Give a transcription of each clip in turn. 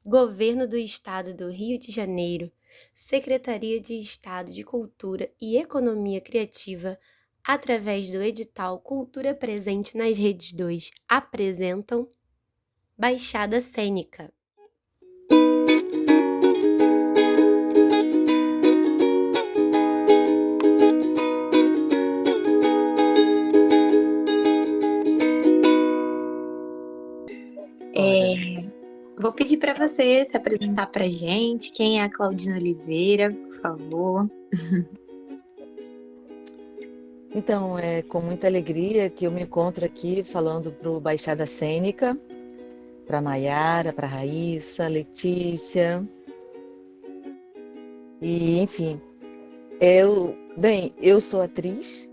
Governo do Estado do Rio de Janeiro, Secretaria de Estado de Cultura e Economia Criativa, através do edital Cultura Presente nas Redes 2, apresentam Baixada Cênica. Vou pedir para você se apresentar para a gente. Quem é a Claudina Oliveira, por favor? Então, é com muita alegria que eu me encontro aqui falando para o Baixada Cênica, para a Maiara, para a Raíssa, Letícia. E, enfim, eu sou atriz.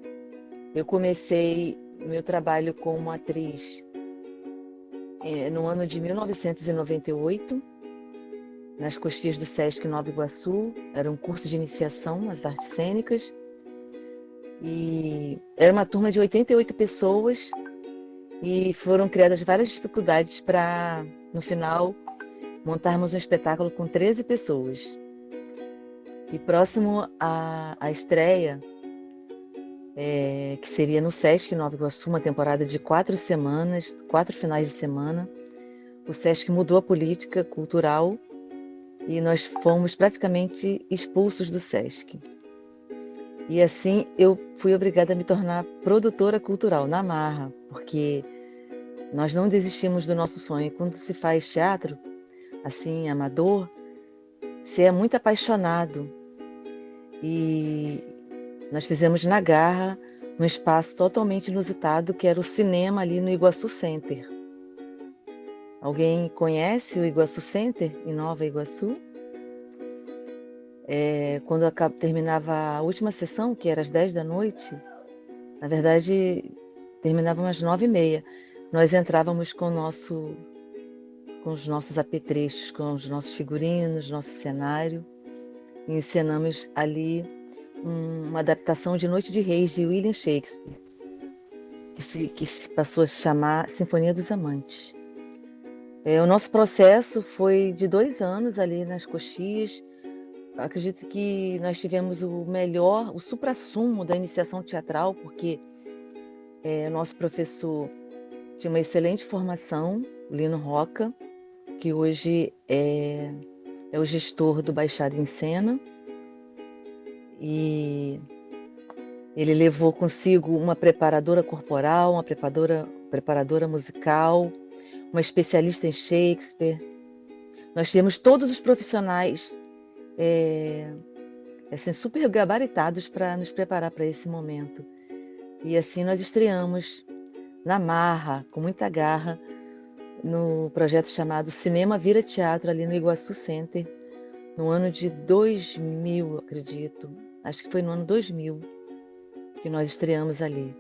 Eu comecei meu trabalho como atriz no ano de 1998, nas coxias do Sesc Nova Iguaçu. Era um curso de iniciação às artes cênicas. E era uma turma de 88 pessoas e foram criadas várias dificuldades para, no final, montarmos um espetáculo com 13 pessoas. E próximo à estreia, que seria no Sesc Nova Iguaçu, uma temporada de 4 semanas, 4 finais de semana, o Sesc mudou a política cultural e nós fomos praticamente expulsos do Sesc. E assim eu fui obrigada a me tornar produtora cultural na marra, porque nós não desistimos do nosso sonho. Quando se faz teatro, assim, amador, você é muito apaixonado. E nós fizemos na Garra, num espaço totalmente inusitado, que era o cinema ali no Iguaçu Center. Alguém conhece o Iguaçu Center, em Nova Iguaçu? Quando terminava a última sessão, que era às 10 da noite, na verdade, terminava às 9h30. Nós entrávamos com os nossos apetrechos, com os nossos figurinos, nosso cenário, e encenamos ali uma adaptação de Noite de Reis, de William Shakespeare, que se passou a se chamar Sinfonia dos Amantes. O nosso processo foi de 2 anos ali nas coxias. Acredito que nós tivemos o suprassumo da iniciação teatral, porque nosso professor tinha uma excelente formação, o Lino Roca, que hoje é o gestor do Baixada em Cena. E ele levou consigo uma preparadora corporal, uma preparadora musical, uma especialista em Shakespeare. Nós tínhamos todos os profissionais assim, super gabaritados para nos preparar para esse momento. E assim nós estreamos na marra, com muita garra, no projeto chamado Cinema Vira Teatro, ali no Iguaçu Center, no ano de 2000, acredito. Acho que foi no ano 2000 que nós estreamos ali.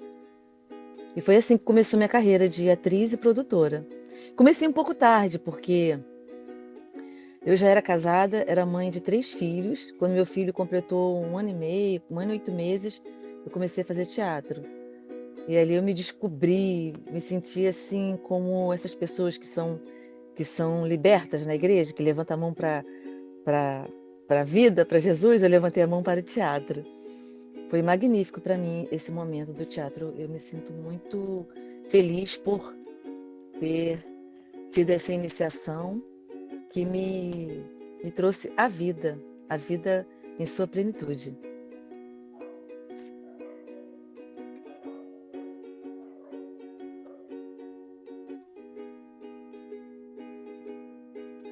E foi assim que começou minha carreira de atriz e produtora. Comecei um pouco tarde, porque eu já era casada, era mãe de 3 filhos. Quando meu filho completou 1 ano e meio, 1 ano e 8 meses, eu comecei a fazer teatro. E ali eu me descobri, me senti assim como essas pessoas que são libertas na igreja, que levantam a mão para a vida, para Jesus. Eu levantei a mão para o teatro. Foi magnífico para mim esse momento do teatro. Eu me sinto muito feliz por ter tido essa iniciação que me trouxe a vida em sua plenitude.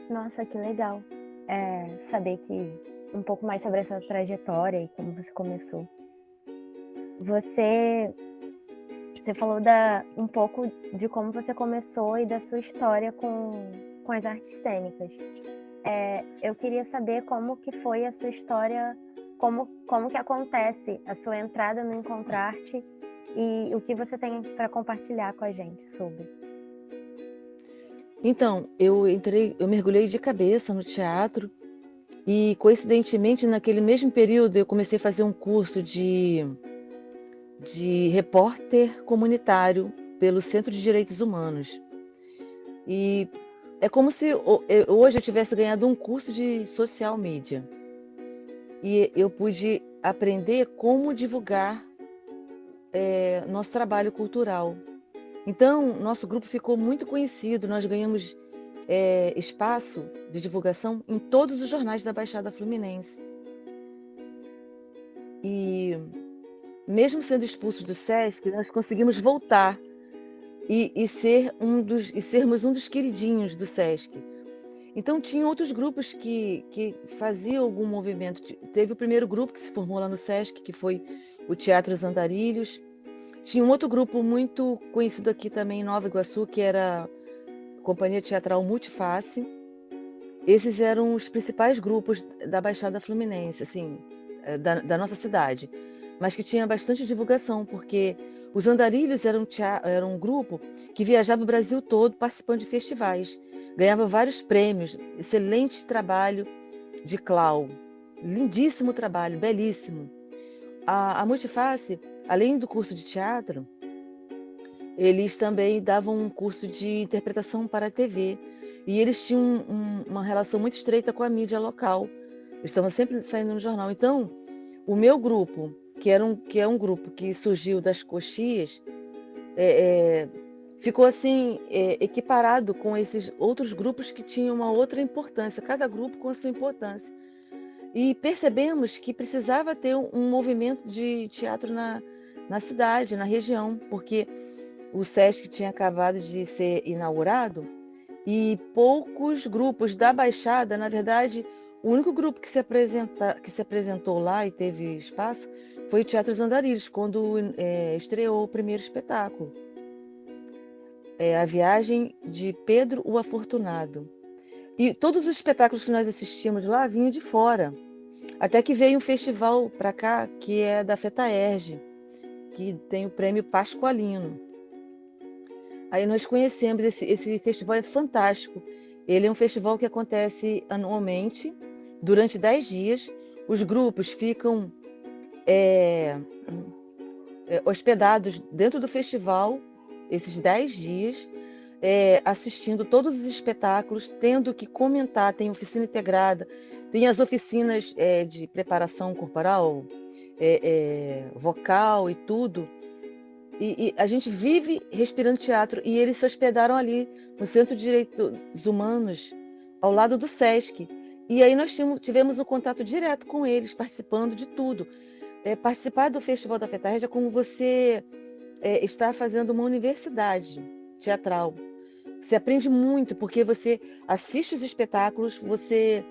Nossa, que legal saber que um pouco mais sobre essa trajetória e como você começou. Você falou um pouco de como você começou e da sua história com as artes cênicas. Eu queria saber como que foi a sua história, como que acontece a sua entrada no Encontrarte e o que você tem para compartilhar com a gente sobre. Então, eu mergulhei de cabeça no teatro e, coincidentemente, naquele mesmo período, eu comecei a fazer um curso de repórter comunitário pelo Centro de Direitos Humanos. E É como se hoje eu tivesse ganhado um curso de social media. E eu pude aprender como divulgar nosso trabalho cultural. Então, nosso grupo ficou muito conhecido, nós ganhamos espaço de divulgação em todos os jornais da Baixada Fluminense. E mesmo sendo expulsos do SESC, nós conseguimos voltar e sermos um dos queridinhos do SESC. Então, tinha outros grupos que faziam algum movimento. Teve o primeiro grupo que se formou lá no SESC, que foi o Teatro Os Andarilhos. Tinha um outro grupo muito conhecido aqui também em Nova Iguaçu, que era a Companhia Teatral Multiface. Esses eram os principais grupos da Baixada Fluminense, assim, da nossa cidade, mas que tinha bastante divulgação, porque os Andarilhos eram um grupo que viajava o Brasil todo participando de festivais, ganhava vários prêmios, excelente trabalho de Clau, lindíssimo trabalho, belíssimo. A Multiface, além do curso de teatro, eles também davam um curso de interpretação para a TV, e eles tinham uma relação muito estreita com a mídia local, eles estavam sempre saindo no jornal. Então, o meu grupo, que é um grupo que surgiu das coxias, ficou assim equiparado com esses outros grupos que tinham uma outra importância, cada grupo com a sua importância. E percebemos que precisava ter um movimento de teatro na cidade, na região, porque o SESC tinha acabado de ser inaugurado e poucos grupos da Baixada, na verdade, o único grupo que se apresentou lá e teve espaço foi o Teatro Os Andarilhos, quando estreou o primeiro espetáculo. A Viagem de Pedro o Afortunado. E todos os espetáculos que nós assistimos lá vinham de fora. Até que veio um festival para cá, que é da FETAERJ, que tem o prêmio Pascoalino. Aí nós conhecemos, esse festival é fantástico. Ele é um festival que acontece anualmente, durante 10 dias. Os grupos ficam hospedados dentro do festival, esses 10 dias, assistindo todos os espetáculos, tendo que comentar, tem oficina integrada, tem as oficinas de preparação corporal, vocal e tudo. E a gente vive respirando teatro, e eles se hospedaram ali no Centro de Direitos Humanos, ao lado do SESC. E aí nós tivemos um contato direto com eles, participando de tudo. Participar do Festival da FETAERJ é como você está fazendo uma universidade teatral. Você aprende muito, porque você assiste os espetáculos, você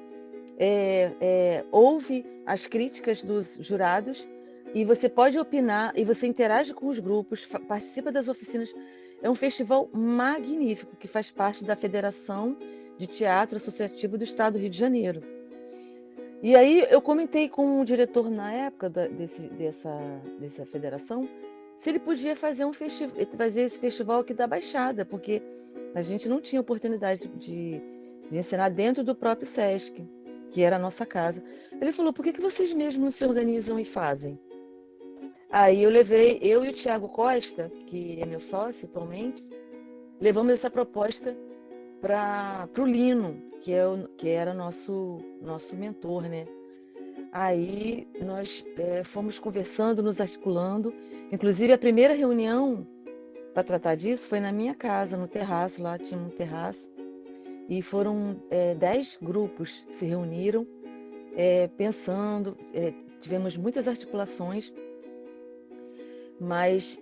ouve as críticas dos jurados, e você pode opinar, e você interage com os grupos, participa das oficinas. É um festival magnífico, que faz parte da Federação de Teatro Associativo do Estado do Rio de Janeiro. E aí eu comentei com o diretor na época dessa federação, se ele podia fazer esse festival aqui da Baixada, porque a gente não tinha oportunidade de ensinar dentro do próprio SESC, que era a nossa casa. Ele falou, por que vocês mesmos não se organizam e fazem? Aí eu e o Thiago Costa, que é meu sócio atualmente, levamos essa proposta para o Lino, que era nosso mentor, né? Aí nós fomos conversando, nos articulando. Inclusive, a primeira reunião para tratar disso foi na minha casa, no terraço. Lá tinha um terraço. E foram 10 grupos que se reuniram, pensando. Tivemos muitas articulações, mas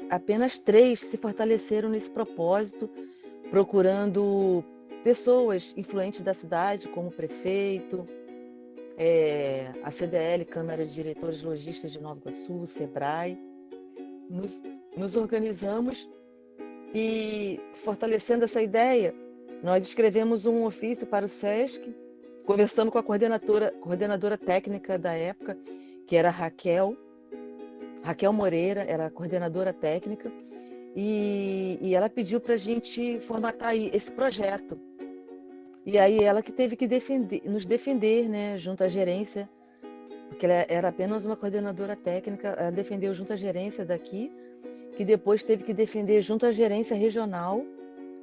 apenas 3 se fortaleceram nesse propósito, procurando pessoas influentes da cidade, como o prefeito, a CDL, Câmara de Diretores Lojistas de Nova Iguaçu, o SEBRAE. Nos organizamos e, fortalecendo essa ideia, nós escrevemos um ofício para o SESC, conversamos com a coordenadora técnica da época, que era Raquel Moreira, era a coordenadora técnica, e ela pediu para a gente formatar esse projeto. E aí ela que teve que nos defender, né, junto à gerência, porque ela era apenas uma coordenadora técnica. Ela defendeu junto à gerência daqui, que depois teve que defender junto à gerência regional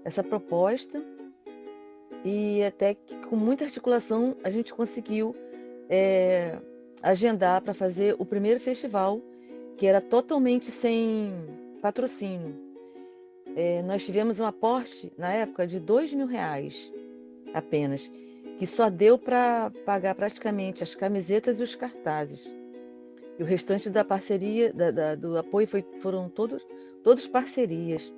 essa proposta. e até que com muita articulação a gente conseguiu agendar para fazer o primeiro festival, que era totalmente sem patrocínio. Nós tivemos um aporte, na época, de R$ 2.000 apenas, que só deu para pagar praticamente as camisetas e os cartazes. E o restante da parceria, do apoio, foram todos parcerias.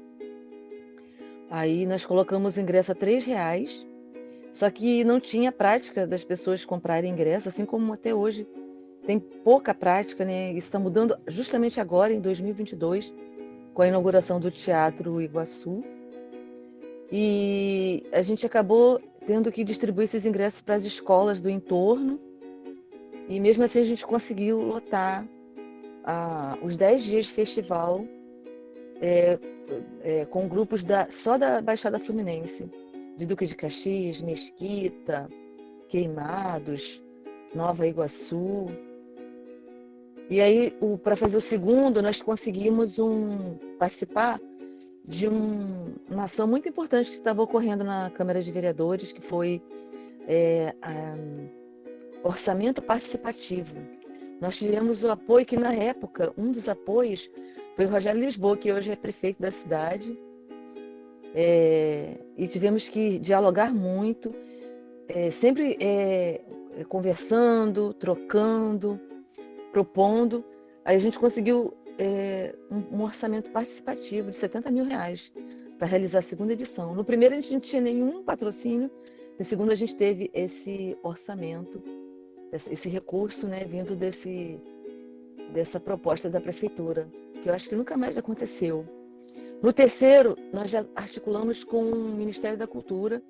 Aí nós colocamos o ingresso a R$ 3, só que não tinha prática das pessoas comprarem ingresso, assim como até hoje tem pouca prática, né? Isso está mudando justamente agora, em 2022, com a inauguração do Teatro Iguaçu. E a gente acabou tendo que distribuir esses ingressos para as escolas do entorno, e mesmo assim a gente conseguiu lotar os 10 dias de festival com grupos só da Baixada Fluminense, de Duque de Caxias, Mesquita, Queimados, Nova Iguaçu. E aí, para fazer o segundo, nós conseguimos participar de uma ação muito importante que estava ocorrendo na Câmara de Vereadores, que foi orçamento participativo. Nós tivemos o apoio que, na época, um dos apoios foi o Rogério Lisboa, que hoje é prefeito da cidade, e tivemos que dialogar muito, sempre conversando, trocando, propondo. Aí a gente conseguiu um orçamento participativo de R$ 70.000 para realizar a segunda edição. No primeiro a gente não tinha nenhum patrocínio, no segundo a gente teve esse orçamento, esse recurso, né, vindo dessa proposta da prefeitura, que eu acho que nunca mais aconteceu. No terceiro, nós já articulamos com o Ministério da Cultura,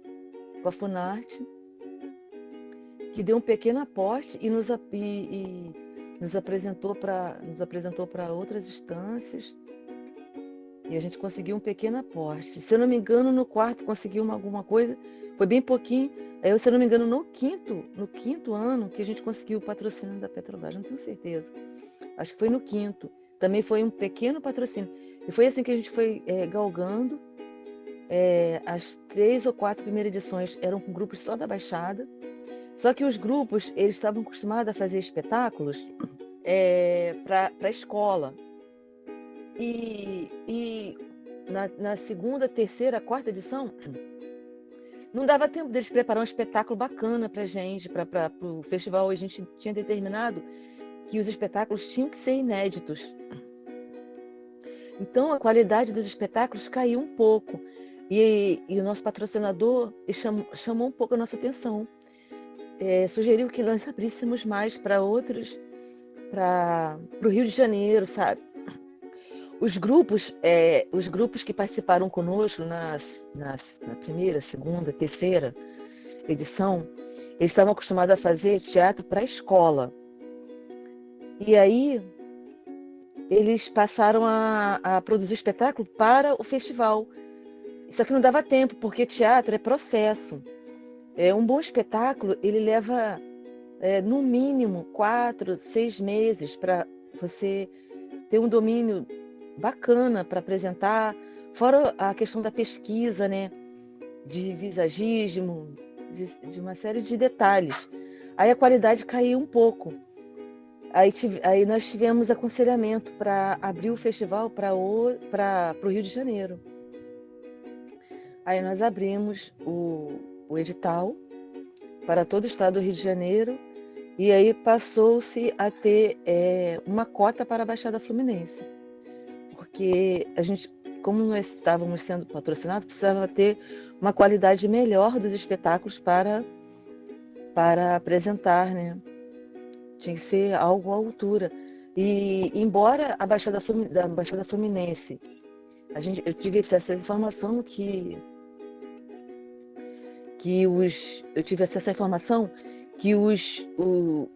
com a Funarte, que deu um pequeno aporte e nos apresentou para outras instâncias, e a gente conseguiu um pequeno aporte. Se eu não me engano, no quarto conseguiu alguma coisa, foi bem pouquinho. Aí, se eu não me engano, no quinto ano que a gente conseguiu o patrocínio da Petrobras, não tenho certeza. Acho que foi no quinto. Também foi um pequeno patrocínio. E foi assim que a gente foi galgando. As 3 ou 4 primeiras edições eram com grupos só da Baixada. Só que os grupos, eles estavam acostumados a fazer espetáculos para a escola. E na segunda, terceira, quarta edição, não dava tempo deles preparar um espetáculo bacana para a gente, para o festival. A gente tinha determinado que os espetáculos tinham que ser inéditos. Então, a qualidade dos espetáculos caiu um pouco. E o nosso patrocinador chamou um pouco a nossa atenção. Sugeriu que nós abríssemos mais para outros, para o Rio de Janeiro, sabe? Os grupos que participaram conosco na primeira, segunda, terceira edição, eles estavam acostumados a fazer teatro para a escola. E aí, eles passaram a produzir espetáculo para o festival. Só que não dava tempo, porque teatro é processo. Um bom espetáculo, ele leva, no mínimo, 4, 6 meses para você ter um domínio bacana para apresentar, fora a questão da pesquisa, né, de visagismo, de uma série de detalhes. Aí a qualidade caiu um pouco. Aí nós tivemos aconselhamento para abrir o festival para o Rio de Janeiro. Aí nós abrimos o edital para todo o estado do Rio de Janeiro, e aí passou-se a ter uma cota para a Baixada Fluminense. Porque a gente, como nós estávamos sendo patrocinados, precisava ter uma qualidade melhor dos espetáculos para apresentar, né? Tinha que ser algo à altura. E embora da Baixada Fluminense, eu tive acesso à informação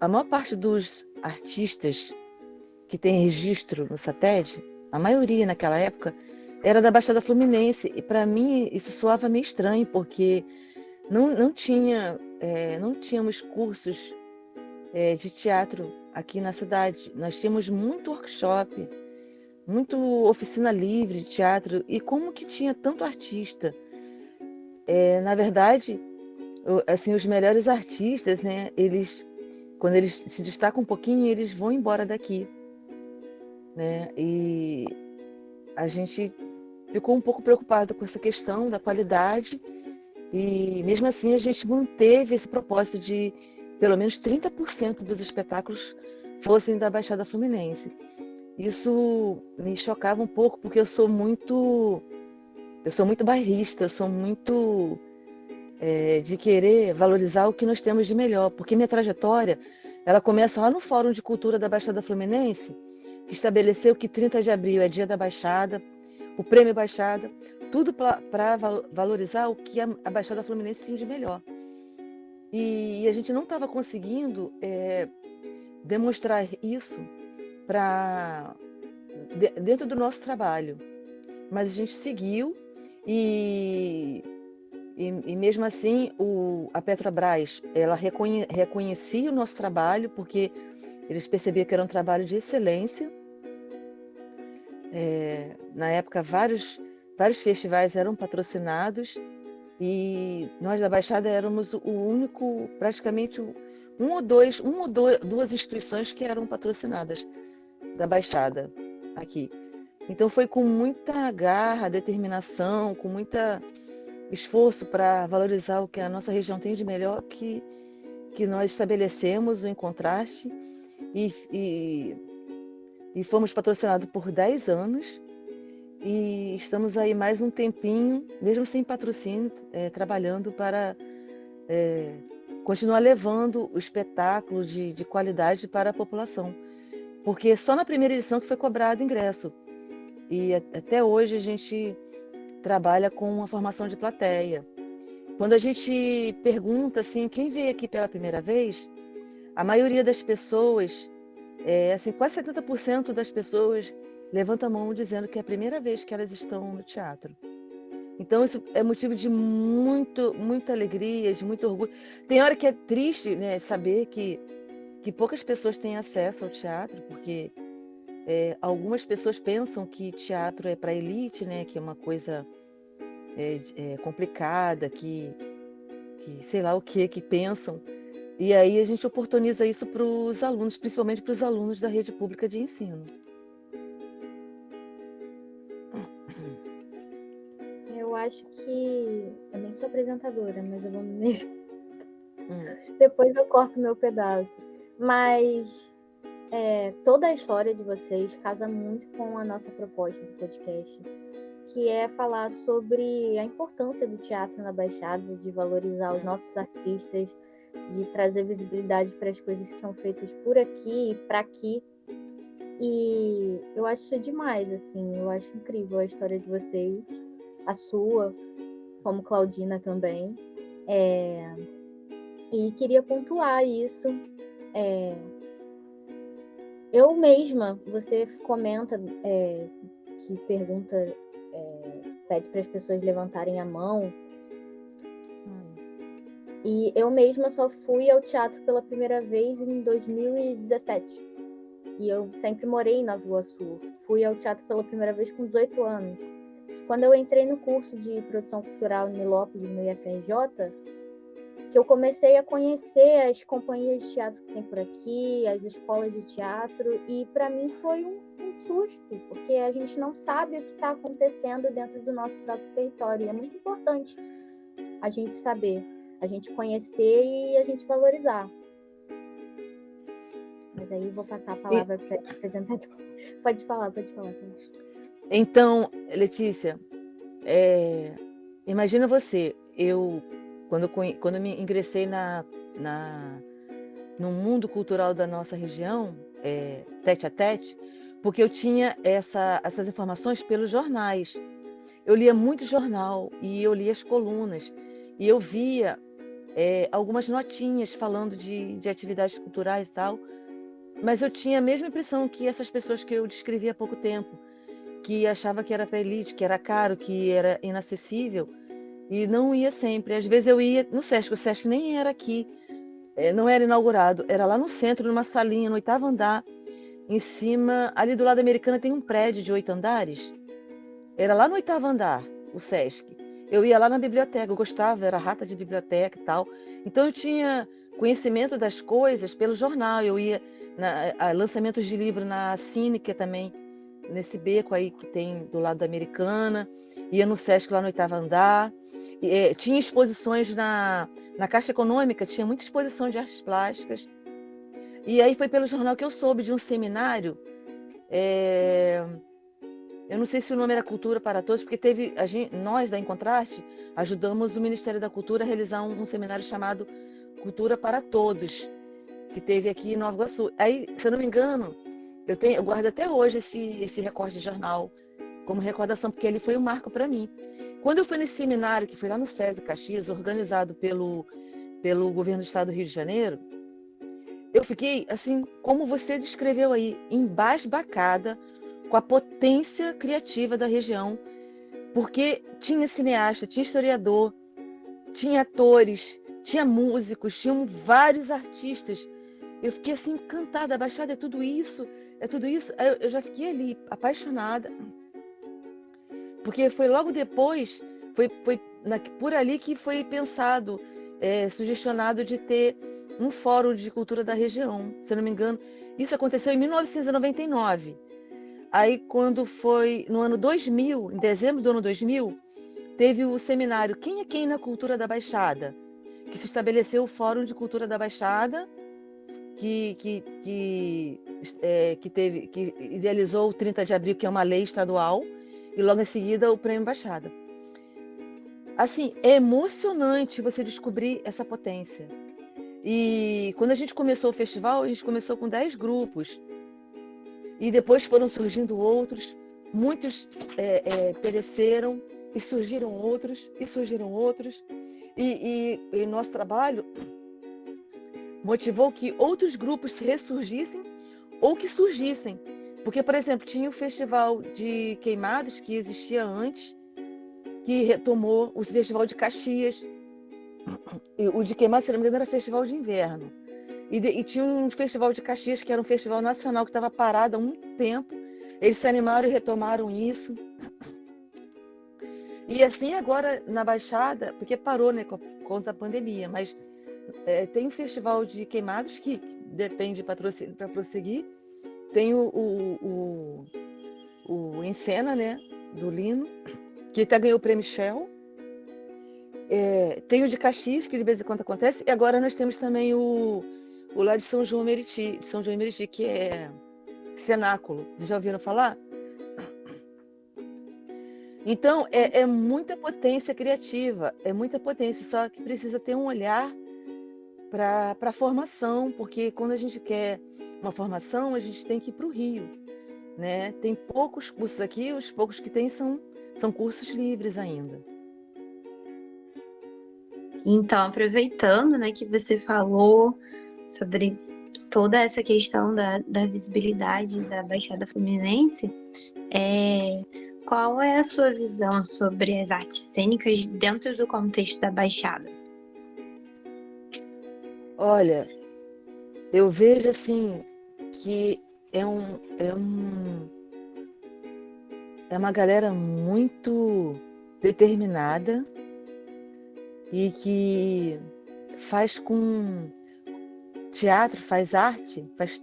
a maior parte dos artistas que tem registro no SATED, a maioria naquela época, era da Baixada Fluminense. E para mim isso soava meio estranho, porque não tínhamos cursos de teatro aqui na cidade. Nós tínhamos muito workshop, muito oficina livre de teatro. E como que tinha tanto artista? Na verdade, assim, os melhores artistas, né, quando eles se destacam um pouquinho, eles vão embora daqui, né? E a gente ficou um pouco preocupado com essa questão da qualidade e, mesmo assim, a gente manteve esse propósito de pelo menos 30% dos espetáculos fossem da Baixada Fluminense. Isso me chocava um pouco, porque eu sou muito bairrista, eu sou muito de querer valorizar o que nós temos de melhor, porque minha trajetória, ela começa lá no Fórum de Cultura da Baixada Fluminense, que estabeleceu que 30 de abril é dia da Baixada, o Prêmio Baixada, tudo para valorizar o que a Baixada Fluminense tinha de melhor. E a gente não estava conseguindo demonstrar isso dentro do nosso trabalho. Mas a gente seguiu e mesmo assim a Petrobras, ela reconhecia o nosso trabalho, porque eles percebiam que era um trabalho de excelência. Na época, vários festivais eram patrocinados e nós da Baixada éramos o único, praticamente duas instituições que eram patrocinadas da Baixada aqui. Então foi com muita garra, determinação, com muito esforço para valorizar o que a nossa região tem de melhor que nós estabelecemos o Em Contraste e fomos patrocinados por 10 anos e estamos aí mais um tempinho, mesmo sem patrocínio, trabalhando para continuar levando o espetáculo de qualidade para a população. Porque só na primeira edição que foi cobrado ingresso. E até hoje a gente trabalha com a formação de plateia. Quando a gente pergunta assim, quem veio aqui pela primeira vez, a maioria das pessoas, assim, quase 70% das pessoas levanta a mão dizendo que é a primeira vez que elas estão no teatro. Então isso é motivo de muita alegria, de muito orgulho. Tem hora que é triste, né, saber que poucas pessoas têm acesso ao teatro, porque algumas pessoas pensam que teatro é para elite, né, que é uma coisa complicada, que sei lá o que pensam. E aí a gente oportuniza isso para os alunos, principalmente para os alunos da rede pública de ensino. Eu acho que eu nem sou apresentadora, mas eu vou mesmo. Depois eu corto meu pedaço. Mas toda a história de vocês casa muito com a nossa proposta do podcast, que é falar sobre a importância do teatro na Baixada, de valorizar os nossos artistas, de trazer visibilidade para as coisas que são feitas por aqui e para aqui. E eu acho demais, assim, eu acho incrível a história de vocês, a sua, como Claudina também. E queria pontuar isso. Eu mesma, você comenta que pergunta, pede para as pessoas levantarem a mão. E eu mesma só fui ao teatro pela primeira vez em 2017. E eu sempre morei em Nova Iguaçu. Fui ao teatro pela primeira vez com 18 anos. Quando eu entrei no curso de produção cultural em Nilópolis, no IFRJ, que eu comecei a conhecer as companhias de teatro que tem por aqui, as escolas de teatro, e para mim foi um susto, porque a gente não sabe o que está acontecendo dentro do nosso próprio território. E é muito importante a gente saber, a gente conhecer e a gente valorizar. Mas aí eu vou passar a palavra para a apresentadora. Pode falar. Então, Letícia, imagina você, quando eu me ingressei no mundo cultural da nossa região, tete a tete, porque eu tinha essas informações pelos jornais. Eu lia muito jornal e eu lia as colunas e eu via algumas notinhas falando de atividades culturais e tal, mas eu tinha a mesma impressão que essas pessoas que eu descrevi há pouco tempo, que achava que era para elite, que era caro, que era inacessível, e não ia sempre. Às vezes eu ia no Sesc, o Sesc nem era aqui, não era inaugurado, era lá no centro, numa salinha, no 8º andar, em cima, ali do lado da Americana tem um prédio de 8 andares, era lá no 8º andar, o Sesc. eu ia lá na biblioteca, eu gostava, era rata de biblioteca e tal. Então eu tinha conhecimento das coisas pelo jornal, eu ia a lançamentos de livro na Cine, que é também nesse beco aí que tem do lado da Americana, ia no Sesc lá no 8º andar, tinha exposições na Caixa Econômica, tinha muita exposição de artes plásticas. E aí foi pelo jornal que eu soube de um seminário, eu não sei se o nome era Cultura para Todos, porque nós da Encontraste ajudamos o Ministério da Cultura a realizar um seminário chamado Cultura para Todos, que teve aqui em Nova Iguaçu. Aí, se eu não me engano, eu guardo até hoje esse recorte de jornal como recordação, porque ele foi um marco para mim. Quando eu fui nesse seminário, que foi lá no SESI Caxias, organizado pelo governo do estado do Rio de Janeiro, eu fiquei, assim, como você descreveu aí, embasbacada com a potência criativa da região, porque tinha cineasta, tinha historiador, tinha atores, tinha músicos, tinham vários artistas. Eu fiquei assim encantada, a Baixada é tudo isso, é tudo isso. Aí eu já fiquei ali apaixonada, porque foi logo depois, por ali que foi pensado, sugestionado de ter um fórum de cultura da região, se eu não me engano. Isso aconteceu em 1999. Aí, quando foi no ano 2000, em dezembro do ano 2000, teve o seminário Quem é Quem na Cultura da Baixada, que se estabeleceu o Fórum de Cultura da Baixada, que idealizou o 30 de abril, que é uma lei estadual, e logo em seguida o Prêmio Baixada. Assim, é emocionante você descobrir essa potência. E quando a gente começou o festival, a gente começou com 10 grupos. E depois foram surgindo outros, muitos pereceram, e surgiram outros, e surgiram outros. E nosso trabalho motivou que outros grupos se ressurgissem ou que surgissem. Porque, por exemplo, tinha o Festival de Queimados, que existia antes, que retomou o Festival de Caxias. E o de Queimados, se não me engano, era Festival de Inverno. E tinha um Festival de Caxias, que era um festival nacional, que estava parado há muito tempo. Eles se animaram e retomaram isso. E assim, agora, na Baixada, porque parou, né, por conta da pandemia, mas tem o Festival de Queimados, que depende de patrocínio para prosseguir. Tem o Encena, né, do Lino, que até ganhou o Prêmio Shell. Tem o de Caxias, que de vez em quando acontece. E agora nós temos também o lá de São João Meriti, que é cenáculo. Vocês já ouviram falar? Então, é muita potência criativa, é muita potência, só que precisa ter um olhar para a formação, porque quando a gente quer uma formação, a gente tem que ir para o Rio, né? Tem poucos cursos aqui, os poucos que tem são cursos livres ainda. Então, aproveitando, né, que você falou sobre toda essa questão da visibilidade da Baixada Fluminense, qual é a sua visão sobre as artes cênicas dentro do contexto da Baixada? Olha, eu vejo assim que é uma galera muito determinada e que faz com teatro, faz arte, você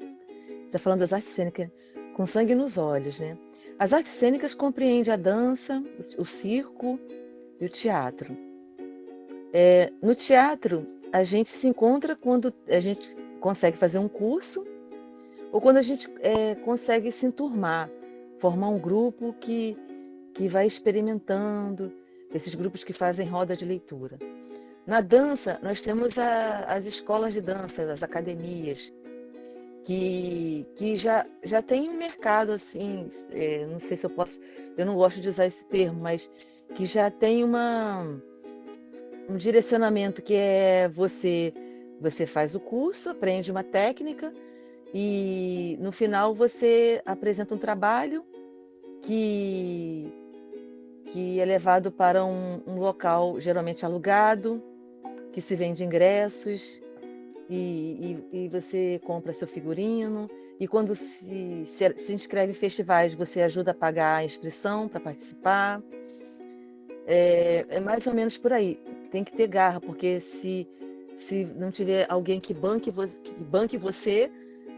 está falando das artes cênicas, com sangue nos olhos, né? As artes cênicas compreendem a dança, o circo e o teatro. No teatro, a gente se encontra quando a gente consegue fazer um curso ou quando a gente consegue se enturmar, formar um grupo que vai experimentando, esses grupos que fazem roda de leitura. Na dança, nós temos as escolas de dança, as academias, que já tem um mercado, assim, não sei se eu não gosto de usar esse termo, mas que já tem um direcionamento que você faz o curso, aprende uma técnica e no final você apresenta um trabalho que é levado para um local geralmente alugado, que se vende ingressos e você compra seu figurino. E quando se inscreve em festivais, você ajuda a pagar a inscrição para participar. É mais ou menos por aí. Tem que ter garra, porque se não tiver alguém que banque você,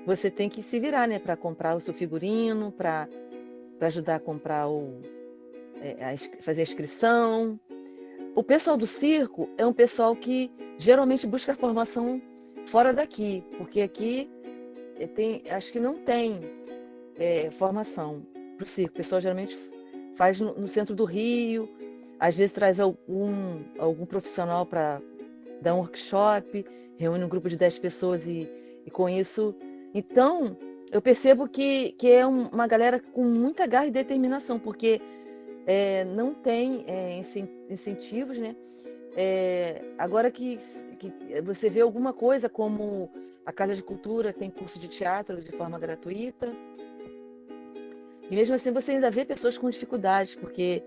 você tem que se virar, né, para comprar o seu figurino, para ajudar a comprar fazer a inscrição. O pessoal do circo é um pessoal que geralmente busca formação fora daqui, porque aqui acho que não tem formação para o circo. O pessoal geralmente faz no centro do Rio, às vezes traz algum profissional para dar um workshop, reúne um grupo de 10 pessoas e com isso... Então, eu percebo que é uma galera com muita garra e determinação, porque não tem incentivos, né? Agora que você vê alguma coisa como a Casa de Cultura tem curso de teatro de forma gratuita, e mesmo assim você ainda vê pessoas com dificuldades, porque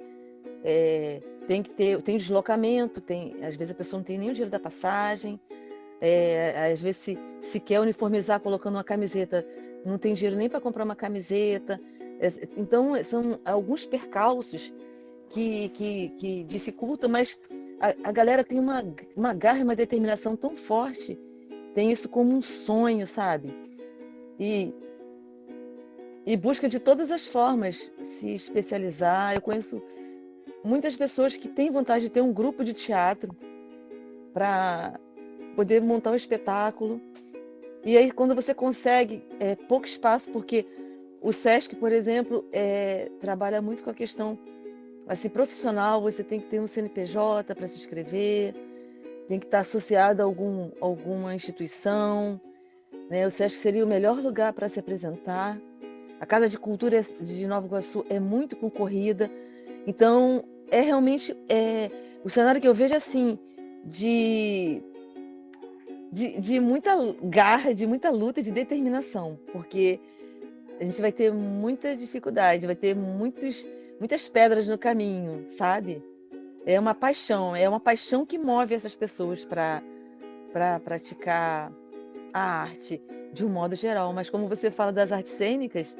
tem deslocamento, às vezes a pessoa não tem nem o dinheiro da passagem, às vezes se quer uniformizar colocando uma camiseta, não tem dinheiro nem para comprar uma camiseta. Então são alguns percalços que dificultam, mas a galera tem uma garra e uma determinação tão forte, tem isso como um sonho, sabe? E busca de todas as formas se especializar. Eu conheço muitas pessoas que têm vontade de ter um grupo de teatro para poder montar um espetáculo. E aí, quando você consegue pouco espaço, porque o SESC, por exemplo, trabalha muito com a questão assim, profissional, você tem que ter um CNPJ para se inscrever, tem que estar associado a alguma instituição, né? O SESC seria o melhor lugar para se apresentar. A Casa de Cultura de Nova Iguaçu é muito concorrida, então realmente o cenário que eu vejo assim, de muita garra, de muita luta, de determinação, porque a gente vai ter muita dificuldade, vai ter muitas pedras no caminho, sabe? É uma paixão que move essas pessoas para praticar a arte de um modo geral. Mas como você fala das artes cênicas,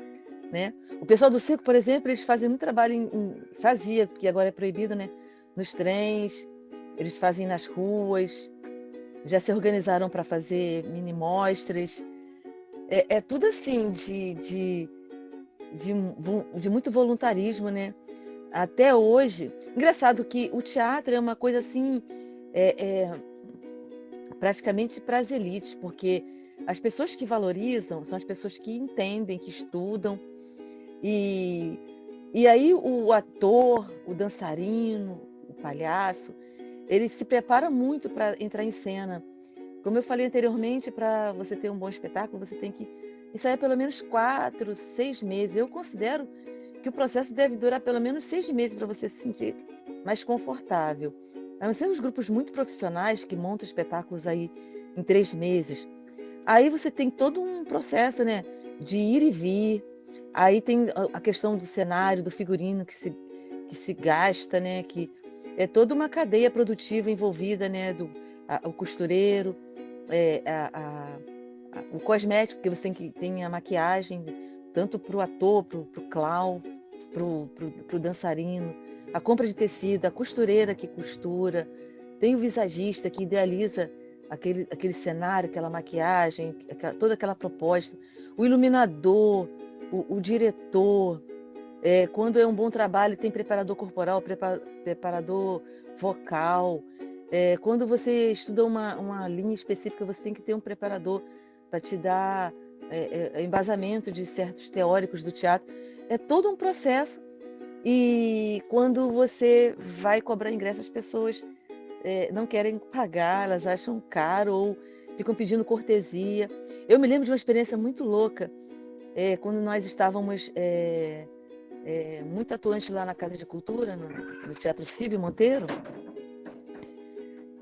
né? O pessoal do circo, por exemplo, eles fazem muito trabalho fazia, porque agora é proibido, né? Nos trens, eles fazem nas ruas, já se organizaram para fazer mini mostras. É tudo assim de muito voluntarismo, né? Até hoje, engraçado que o teatro é uma coisa assim, praticamente para as elites, porque as pessoas que valorizam são as pessoas que entendem, que estudam, e aí o ator, o dançarino, o palhaço, ele se prepara muito para entrar em cena. Como eu falei anteriormente, para você ter um bom espetáculo, você tem que ensaiar pelo menos 4, 6 meses. Eu considero que o processo deve durar pelo menos 6 meses para você se sentir mais confortável. A não ser os grupos muito profissionais que montam espetáculos aí em 3 meses. Aí você tem todo um processo, né, de ir e vir. Aí tem a questão do cenário, do figurino que se gasta, né, que é toda uma cadeia produtiva envolvida, né, o costureiro, o cosmético, que você tem a maquiagem, tanto para o ator, para o clown, para o dançarino, a compra de tecido, a costureira que costura, tem o visagista que idealiza aquele cenário, aquela maquiagem, toda aquela proposta, o iluminador, o diretor, quando é um bom trabalho, tem preparador corporal, preparador vocal. Quando você estuda uma linha específica, você tem que ter um preparador para te dar embasamento de certos teóricos do teatro. É todo um processo. E quando você vai cobrar ingresso, as pessoas não querem pagar, elas acham caro ou ficam pedindo cortesia. Eu me lembro de uma experiência muito louca, quando nós estávamos muito atuantes lá na Casa de Cultura, no Teatro Silvio Monteiro.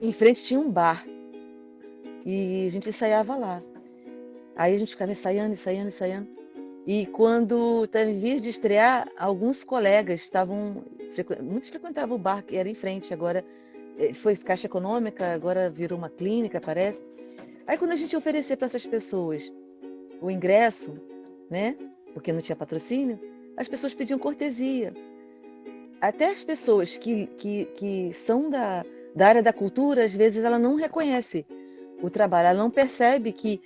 Em frente tinha um bar e a gente ensaiava lá. Aí a gente ficava ensaiando. E quando estava em vias de estrear, alguns colegas muitos frequentavam o bar que era em frente, agora foi Caixa Econômica, agora virou uma clínica, parece. Aí quando a gente oferecer para essas pessoas o ingresso, né, porque não tinha patrocínio, as pessoas pediam cortesia. até as pessoas que são da área da cultura, às vezes ela não reconhece o trabalho, ela não percebe que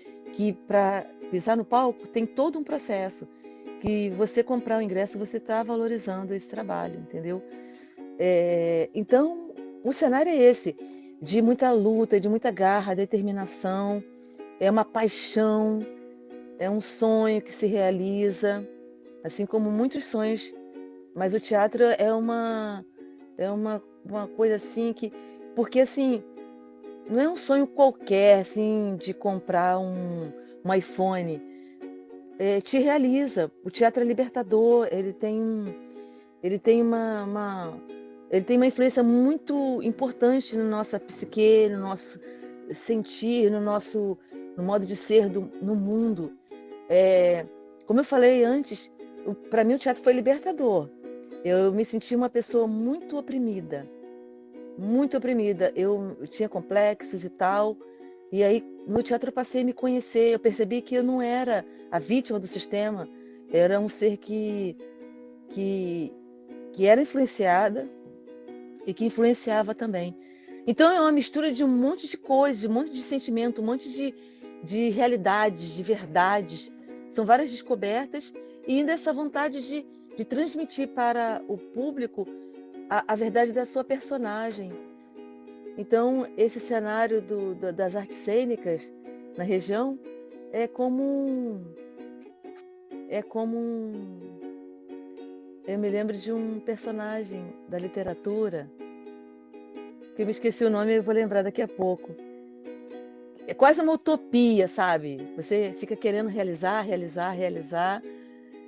para pisar no palco tem todo um processo, que você comprar o ingresso, você está valorizando esse trabalho, entendeu? Então, o cenário é esse, de muita luta, de muita garra, determinação, é uma paixão, é um sonho que se realiza, assim como muitos sonhos, mas o teatro é uma coisa assim que, porque assim, não é um sonho qualquer, assim, de comprar um iPhone. Te realiza. O teatro é libertador, ele tem uma influência muito importante na nossa psique, no nosso sentir, no modo de ser no mundo. Como eu falei antes, para mim o teatro foi libertador. Eu me senti uma pessoa muito oprimida. Muito oprimida. Eu tinha complexos e tal. E aí, no teatro, eu passei a me conhecer. Eu percebi que eu não era a vítima do sistema. Eu era um ser que era influenciada e que influenciava também. Então, é uma mistura de um monte de coisas, de um monte de sentimento, um monte de realidades, de verdades. São várias descobertas e ainda essa vontade de transmitir para o público a verdade da sua personagem. Então, esse cenário das artes cênicas na região é como eu me lembro de um personagem da literatura, que eu me esqueci o nome e eu vou lembrar daqui a pouco. É quase uma utopia, sabe? Você fica querendo realizar,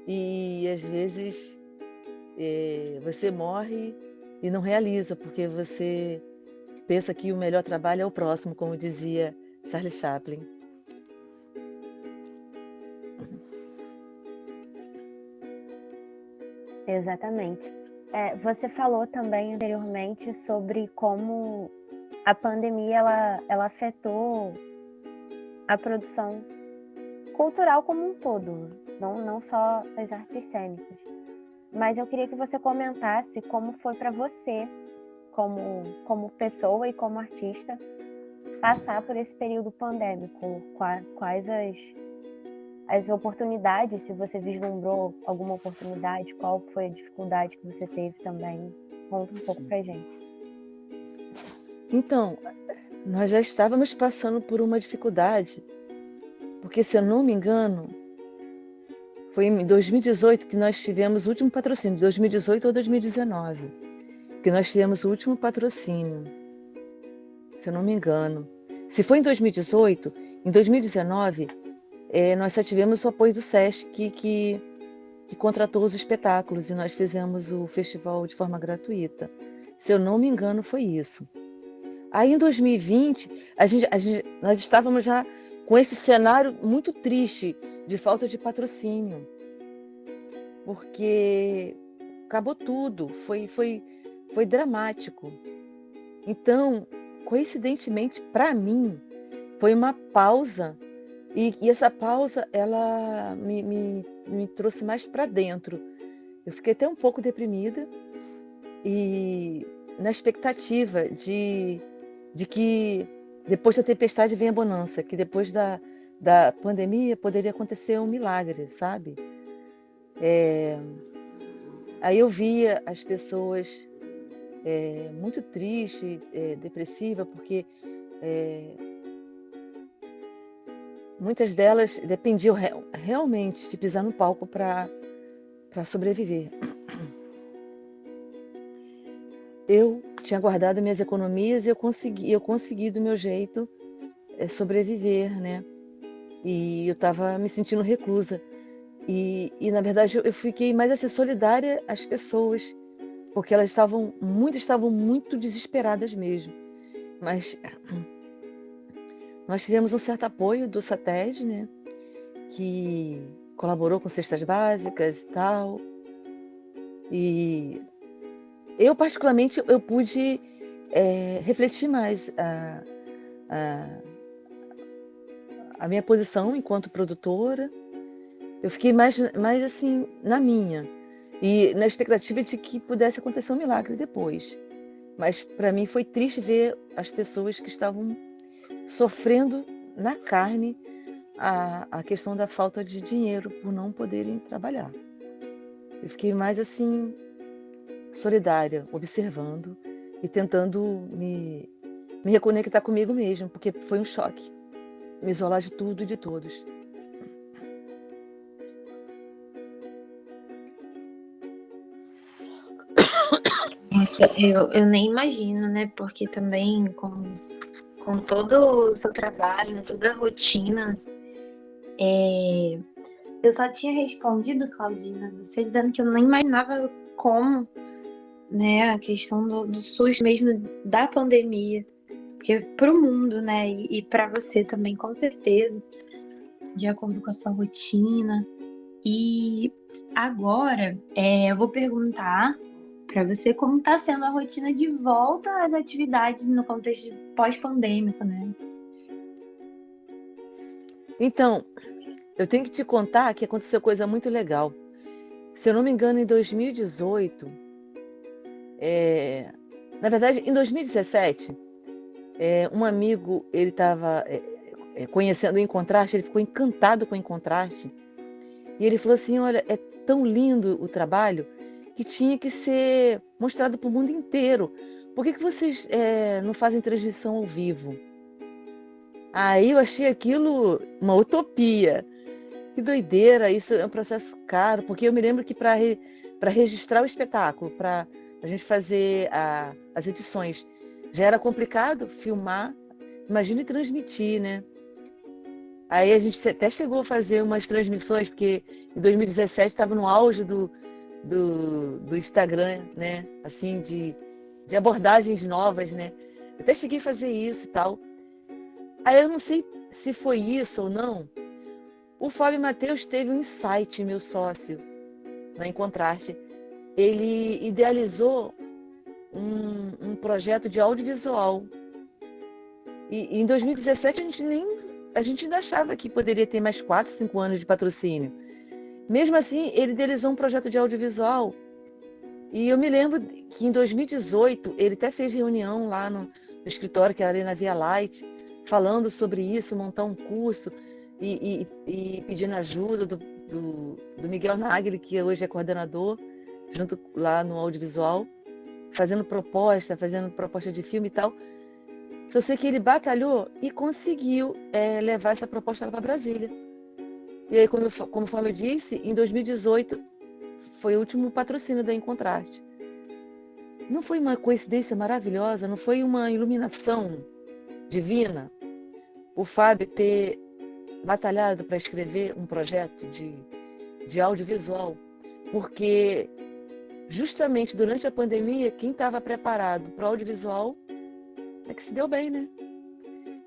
e às vezes você morre e não realiza, porque você pensa que o melhor trabalho é o próximo, como dizia Charlie Chaplin. Exatamente. Você falou também anteriormente sobre como a pandemia ela afetou a produção cultural como um todo, não só as artes cênicas. Mas eu queria que você comentasse como foi para você, como pessoa e como artista, passar por esse período pandêmico. Quais as oportunidades, se você vislumbrou alguma oportunidade, qual foi a dificuldade que você teve também? Conta um pouco pra gente. Então, nós já estávamos passando por uma dificuldade, porque, se eu não me engano, foi em 2018 que nós tivemos o último patrocínio, 2018 ou 2019, que nós tivemos o último patrocínio, se eu não me engano. Se foi em 2018, em 2019, nós só tivemos o apoio do SESC, que contratou os espetáculos, e nós fizemos o festival de forma gratuita. Se eu não me engano, foi isso. Aí, em 2020, nós estávamos já com esse cenário muito triste de falta de patrocínio, porque acabou tudo, foi dramático. Então, coincidentemente, para mim, foi uma pausa, e essa pausa ela me trouxe mais para dentro. Eu fiquei até um pouco deprimida, e na expectativa de que depois da tempestade vem a bonança, que depois da pandemia poderia acontecer um milagre, sabe? Aí eu via as pessoas muito tristes, depressivas, porque muitas delas dependiam realmente de pisar no palco para sobreviver. Eu tinha guardado minhas economias e eu consegui do meu jeito sobreviver, né? E eu estava me sentindo reclusa. E na verdade eu fiquei mais assim, solidária às pessoas, porque elas estavam muito desesperadas mesmo. Mas nós tivemos um certo apoio do SATED, né? Que colaborou com cestas básicas e tal. E eu, particularmente, eu pude refletir mais a minha posição enquanto produtora. Eu fiquei mais assim, na minha. e na expectativa de que pudesse acontecer um milagre depois. Mas para mim foi triste ver as pessoas que estavam sofrendo na carne a questão da falta de dinheiro por não poderem trabalhar. Eu fiquei mais assim, solidária, observando e tentando me reconectar comigo mesma, porque foi um choque, me isolar de tudo e de todos. Nossa, eu nem imagino, né? Porque também com todo o seu trabalho, toda a rotina, eu só tinha respondido, Claudina, você dizendo que eu nem imaginava como, né, a questão do SUS mesmo da pandemia, porque para o mundo, né, e para você também, com certeza, de acordo com a sua rotina. E agora, eu vou perguntar para você como está sendo a rotina de volta às atividades no contexto pós-pandêmico, né? Então, eu tenho que te contar que aconteceu coisa muito legal. Se eu não me engano, em 2018, na verdade, em 2017, um amigo, ele estava conhecendo o Encontraste, ele ficou encantado com o Encontraste, e ele falou assim, olha, é tão lindo o trabalho que tinha que ser mostrado para o mundo inteiro. Por que vocês não fazem transmissão ao vivo? Aí eu achei aquilo uma utopia. Que doideira, isso é um processo caro, porque eu me lembro que para registrar o espetáculo, para a gente fazer as edições, já era complicado filmar, imagine transmitir, né? Aí a gente até chegou a fazer umas transmissões, porque em 2017 estava no auge do Instagram, né? Assim, de abordagens novas, né? Eu até cheguei a fazer isso e tal. Aí eu não sei se foi isso ou não. O Fábio Matheus teve um insight, meu sócio, na Encontraste. Ele idealizou um projeto de audiovisual. E em 2017 a gente ainda achava que poderia ter mais 4, 5 anos de patrocínio. Mesmo assim, ele idealizou um projeto de audiovisual. E eu me lembro que em 2018 ele até fez reunião lá no escritório, que era ali na Via Light, falando sobre isso, montar um curso e pedindo ajuda do Miguel Nagli, que hoje é coordenador, junto lá no audiovisual, fazendo proposta de filme e tal. Só sei que ele batalhou e conseguiu levar essa proposta lá para Brasília. E aí, conforme eu disse, em 2018 foi o último patrocínio da Encontraste. Não foi uma coincidência maravilhosa? Não foi uma iluminação divina? O Fábio ter batalhado para escrever um projeto de audiovisual, porque justamente durante a pandemia, quem estava preparado para o audiovisual é que se deu bem, né?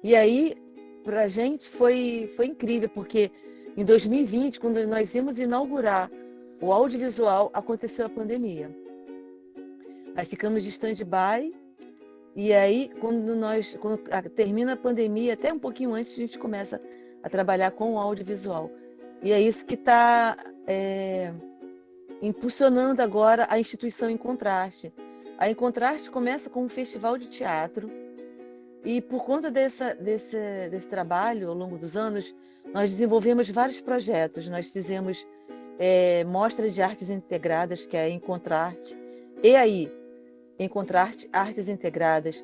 E aí, para a gente foi incrível, porque em 2020, quando nós íamos inaugurar o audiovisual, aconteceu a pandemia. Aí ficamos de stand-by, e aí, quando termina a pandemia, até um pouquinho antes, a gente começa a trabalhar com o audiovisual. E é isso que está impulsionando agora a instituição Encontraste. A Encontraste começa com um festival de teatro, e por conta desse trabalho, ao longo dos anos, nós desenvolvemos vários projetos. Nós fizemos mostra de artes integradas, que é a Encontraste, e aí, Encontraste Artes Integradas.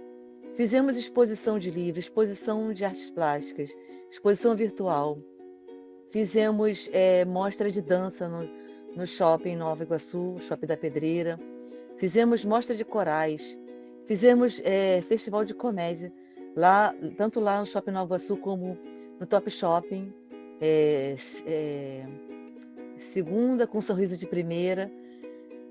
Fizemos exposição de livros, exposição de artes plásticas, exposição virtual. Fizemos mostra de dança no shopping Nova Iguaçu, Shopping da Pedreira. Fizemos mostra de corais. Fizemos festival de comédia, tanto lá no Shopping Nova Iguaçu como no Top Shopping. Segunda com sorriso de primeira.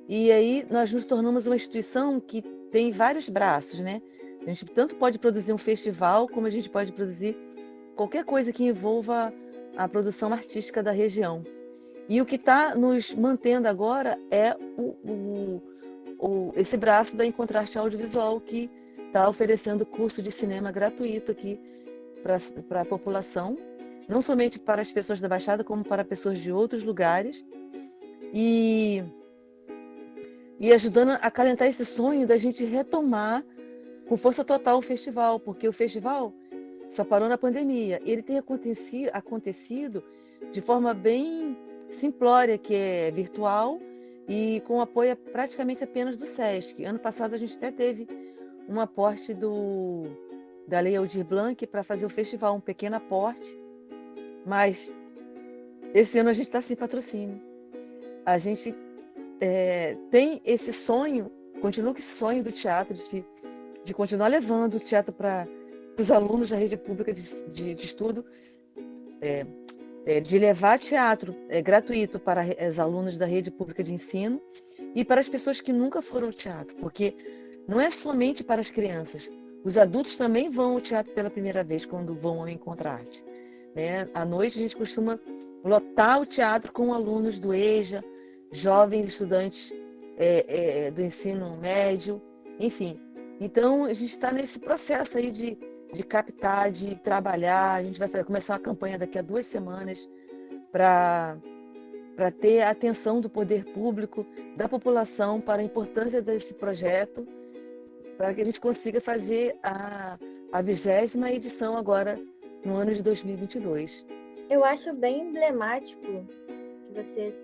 E aí nós nos tornamos uma instituição que tem vários braços, né? A gente tanto pode produzir um festival, como a gente pode produzir qualquer coisa que envolva a produção artística da região. E o que está nos mantendo agora é esse braço da Encontraste Audiovisual, que está oferecendo curso de cinema gratuito aqui para a população, não somente para as pessoas da Baixada, como para pessoas de outros lugares. E e ajudando a acalentar esse sonho da gente retomar com força total o festival, porque o festival só parou na pandemia. Ele tem acontecido de forma bem simplória, que é virtual e com apoio praticamente apenas do SESC. Ano passado a gente até teve um aporte da Lei Aldir Blanc para fazer o festival, um pequeno aporte, mas esse ano a gente está sem patrocínio. A gente tem esse sonho, continua com esse sonho do teatro, de continuar levando o teatro para os alunos da rede pública de estudo, de levar teatro gratuito para os alunos da rede pública de ensino e para as pessoas que nunca foram ao teatro, porque não é somente para as crianças, os adultos também vão ao teatro pela primeira vez quando vão ao Encontra Arte. Né? À noite a gente costuma lotar o teatro com alunos do EJA, jovens estudantes do ensino médio, enfim. Então, a gente está nesse processo aí de captar, de trabalhar. A gente vai começar uma campanha daqui a 2 semanas para ter a atenção do poder público, da população, para a importância desse projeto, para que a gente consiga fazer a 20ª edição agora, no ano de 2022. Eu acho bem emblemático que você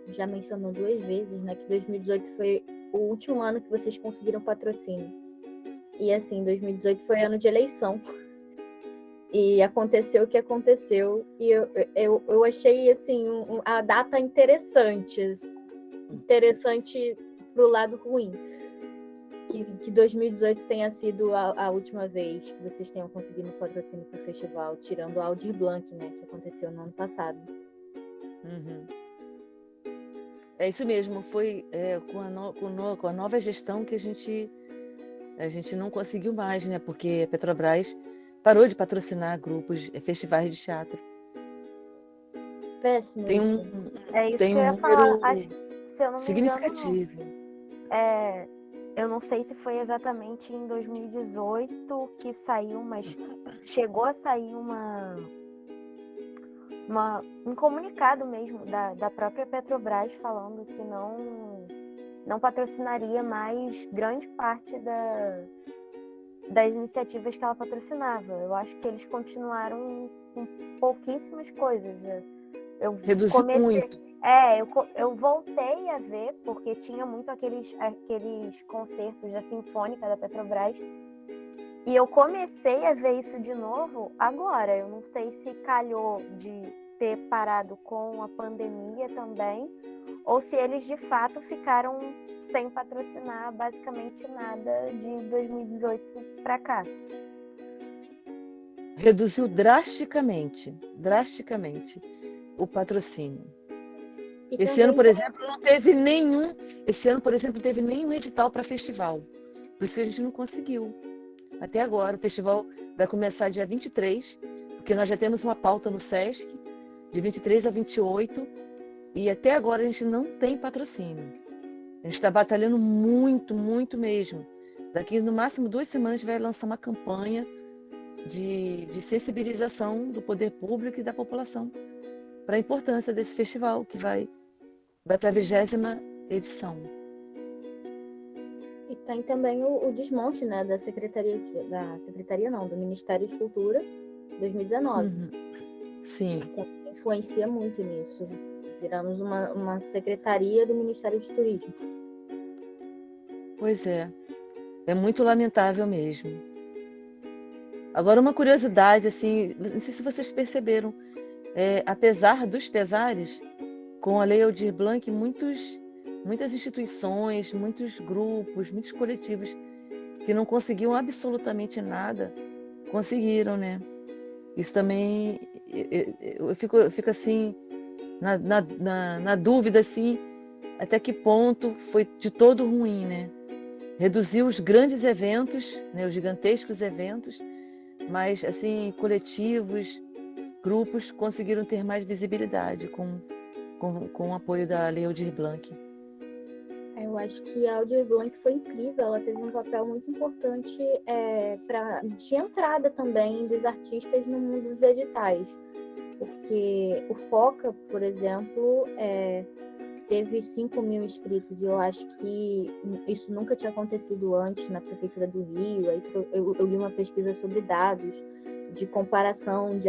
já mencionou 2 vezes, né, que 2018 foi o último ano que vocês conseguiram patrocínio. E assim, 2018 foi ano de eleição. E aconteceu o que aconteceu. E eu achei assim a data interessante pro lado ruim. Que 2018 tenha sido a última vez que vocês tenham conseguido patrocínio para o festival, tirando o Aldir Blanc, né, que aconteceu no ano passado. Uhum. É isso mesmo, foi com a nova gestão que a gente não conseguiu mais, né? Porque a Petrobras parou de patrocinar grupos, festivais de teatro. Péssimo. Tem isso tem que eu ia falar. Acho, se eu não me significativo. Engano, eu não sei se foi exatamente em 2018 que saiu, mas chegou a sair um comunicado mesmo da própria Petrobras falando que não patrocinaria mais grande parte das iniciativas que ela patrocinava. Eu acho que eles continuaram com pouquíssimas coisas. Reduziu muito. Eu voltei a ver, porque tinha muito aqueles concertos da Sinfônica da Petrobras, e eu comecei a ver isso de novo agora. Eu não sei se calhou de ter parado com a pandemia também, ou se eles de fato ficaram sem patrocinar basicamente nada de 2018 para cá. Reduziu drasticamente o patrocínio. Esse ano, por exemplo, não teve nenhum edital para festival. Por isso que a gente não conseguiu. Até agora, o festival vai começar dia 23, porque nós já temos uma pauta no SESC, de 23 a 28, e até agora a gente não tem patrocínio. A gente está batalhando muito, muito mesmo. Daqui, no máximo, 2 semanas, a gente vai lançar uma campanha de sensibilização do poder público e da população para a importância desse festival, que vai para a 20ª edição. E tem também o desmonte, né, do Ministério de Cultura 2019. Uhum. Sim. Influencia muito nisso. Viramos uma secretaria do Ministério de Turismo. Pois é. É muito lamentável mesmo. Agora, uma curiosidade, assim, não sei se vocês perceberam, apesar dos pesares, com a Lei Aldir Blanc, muitas instituições, muitos grupos, muitos coletivos que não conseguiam absolutamente nada, conseguiram, né? Isso também, eu fico assim, na dúvida, assim, até que ponto foi de todo ruim, né? Reduziu os grandes eventos, né, os gigantescos eventos, mas, assim, coletivos, grupos conseguiram ter mais visibilidade com o apoio da Lei Aldir Blanc. Eu acho que a Aldir Blanc foi incrível, ela teve um papel muito importante de entrada também dos artistas no mundo dos editais, porque o FOCA, por exemplo, teve 5.000 inscritos, e eu acho que isso nunca tinha acontecido antes na Prefeitura do Rio. Aí eu li uma pesquisa sobre dados de comparação de